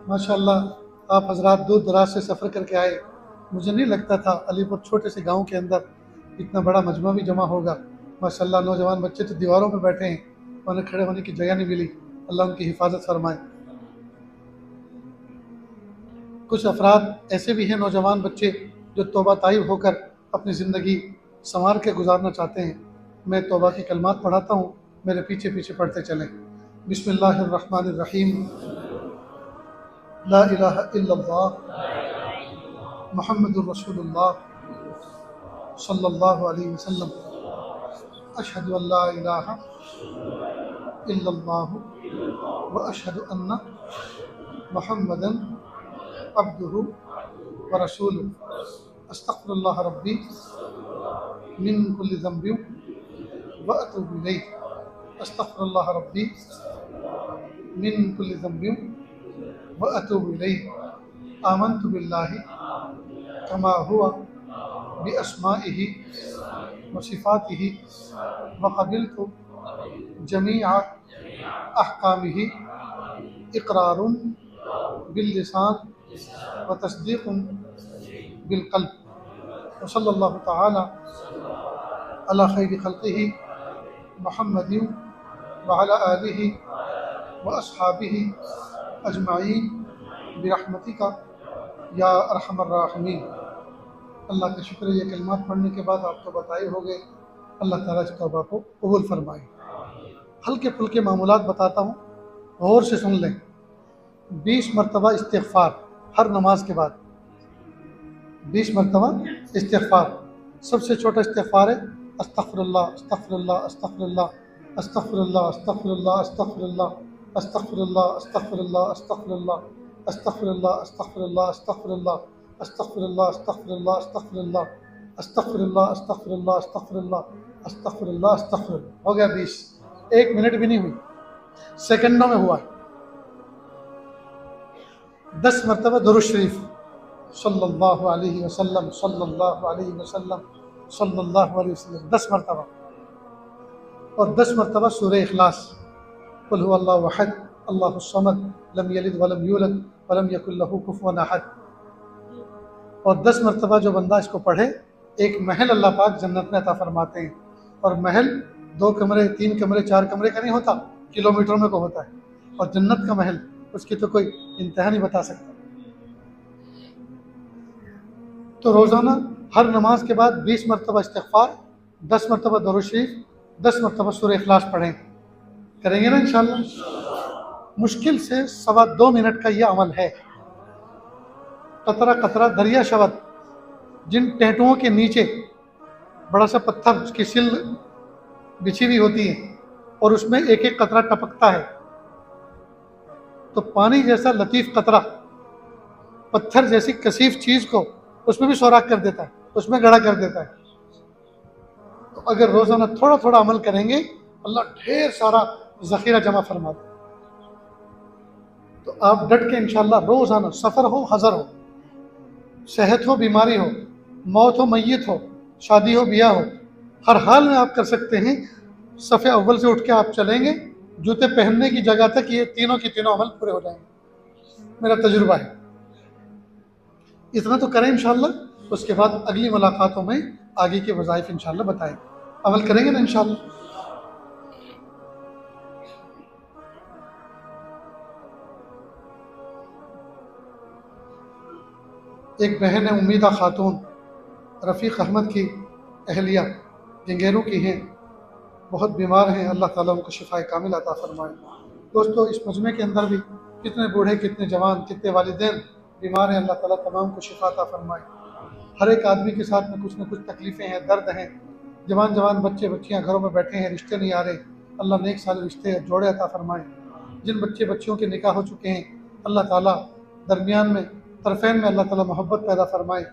माशाअल्लाह आप हजरात दूर दराज से सफ़र करके आए, मुझे नहीं लगता था अलीपुर छोटे से गांव के अंदर इतना बड़ा मजमा भी जमा होगा। माशाअल्लाह नौजवान बच्चे तो दीवारों पर बैठे हैं, उन्हें खड़े होने की जगह नहीं मिली, अल्लाह उनकी हिफाजत फरमाए। कुछ अफराद ऐसे भी हैं नौजवान बच्चे जो तौबा ताइब होकर अपनी ज़िंदगी संवार के गुजारना चाहते हैं। मैं तौबा की कलमात पढ़ाता हूँ, मेरे पीछे पीछे पढ़ते चलें। बिस्मिल्लाहिर्रहमानिर्रहीम। ला इलाहा इल्लल्लाह मुहम्मदुर रसूलुल्लाह सल्लल्लाहु अलैहि वसल्लम। अशहदु अल्ला इलाहा इल्लल्लाह व अशहदु अन्ना मुहम्मदन अब्दुहु व रसूलुहु। अस्तगफिरुल्लाह रब्बी मिन कुल्लि ज़ंबिन व अतूबु इलैह। अस्तगफिरुल्लाह रब्बी मिन कुल्लि ज़ंबिन व अतूबु इलैह। आमन्तु बिल्लाहि कमा हुवा बि अस्माइहि व सिफ़ातिहि व क़बिलतु जमीअ अहकामिहि इक़रारुन बिल लिसान व तस्दीक़ुन बिल क़ल्ब। व सल्लल्लाहु तआला अला खैरि ख़ल्क़िहि मुहम्मदिन व अला आलिहि व अस्हाबिहि अजमाइन बिरहमतिका या अरहमर राहिमीन। अल्लाह का शुक्र है ये कलिमात पढ़ने के बाद आप तो बताए हो गए, अल्लाह ताला इस तौबा को कबूल फरमाए। हल्के फुल्के मामूलात बताता हूँ, गौर से सुन लें। 20 मरतबा इस्तिग़फ़ार हर नमाज के बाद, 20 मरतबा इस्तिग़फ़ार। सबसे छोटा इस्तिग़फ़ार है अस्तग़फ़िरुल्लाह अस्तग़फ़िरुल्लाह अस्तग़फ़िरुल्लाह अस्तग़फ़िरुल्लाह अस्तग़फ़िरुल्लाह अस्तग़फ़िरुल्लाह अस्तग़फ़िरुल्लाह अस्तग़फ़िरुल्लाह अस्तग़फ़िरुल्लाह अस्तग़फ़िरुल्लाह अस्तग़फ़िरुल्लाह अस्तग़फ़िरुल्लाह अस्तग़फ़िरुल्लाह अस्तग़फ़िरुल्लाह अस्तग़फ़िरुल्लाह अस्तगफिरुल्लाह अस्तगफिरुल्लाह अस्तगफिरुल्लाह अस्तगफिरुल्लाह अस्तगफिरुल्लाह, हो गया 20। 1 मिनट भी नहीं हुई, सेकंडों में हुआ। 10 मरतबा दुरूद शरीफ सल्लल्लाहु अलैहि वसल्लम सल्लल्लाहु अलैहि वसल्लम सल्लल्लाहु अलैहि वसल्लम 10 मरतबा, और 10 मरतबा सूरह इखलास, कुल हुवल्लाहु अहद अल्लाहुस समद लम यलिद वलम यूलद वलम यकुल लहू कुफुवन अहद। और 10 मरतबा जो बंदा इसको पढ़े, एक महल अल्लाह पाक जन्नत में अता फरमाते हैं। और महल 2 कमरे 3 कमरे 4 कमरे का नहीं होता, किलोमीटरों में को होता है। और जन्नत का महल, उसकी तो कोई इंतहा नहीं बता सकता। तो रोज़ाना हर नमाज के बाद 20 मरतबा इस्तिग़फ़ार, 10 मरतबा दुरूद शरीफ, 10 मरतबा सूरह इखलास पढ़ें। करेंगे ना इंशाअल्लाह। मुश्किल से 2.25 मिनट का यह अमल है। कतरा कतरा दरिया शवद, जिन टेंटुओं के नीचे बड़ा सा पत्थर, उसकी सिल बिछी हुई होती है और उसमें एक एक कतरा टपकता है, तो पानी जैसा लतीफ़ कतरा पत्थर जैसी कसीफ चीज़ को उसमें भी सोराख कर देता है, उसमें गड़ा कर देता है। तो अगर रोज़ाना थोड़ा थोड़ा अमल करेंगे, अल्लाह ढेर सारा ज़ख़ीरा जमा फरमाता है। तो आप डट के इंशाअल्लाह रोज़ाना, सफ़र हो हज़र हो, सेहत हो बीमारी हो, मौत हो मय्यत हो, शादी हो ब्याह हो, हर हाल में आप कर सकते हैं। सफ़े अव्वल से उठ के आप चलेंगे, जूते पहनने की जगह तक ये तीनों की तीनों अमल पूरे हो जाएंगे, मेरा तजुर्बा है। इतना तो करें इंशाअल्लाह। उसके बाद अगली मुलाकातों में आगे के वज़ाइफ इंशाअल्लाह बताएंगे। अमल करेंगे ना इंशाअल्लाह। एक बहन है उम्मीदा खातून, रफ़ीक अहमद की अहलिया, गंगेरू की हैं, बहुत बीमार हैं। अल्लाह ताला उनको शिफाए कामिल अता फरमाए। दोस्तों, इस मजमे के अंदर भी कितने बूढ़े, कितने जवान, कितने वालिदैन बीमार हैं। अल्लाह ताला तमाम को शिफा अता फरमाए। हर एक आदमी के साथ में कुछ न कुछ तकलीफ़ें हैं, दर्द हैं। जवान जवान बच्चे बच्चियाँ घरों में बैठे हैं, रिश्ते नहीं आ रहे। अल्लाह नेक साले रिश्ते जोड़े अता फरमाए। जिन बच्चे बच्चियों के निकाह हो चुके हैं, अल्लाह ताला दरमियान में तरफ़ैन में अल्लाह ताला मोहब्बत पैदा फरमाए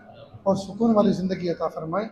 और सुकून वाली ज़िंदगी अता फरमाए।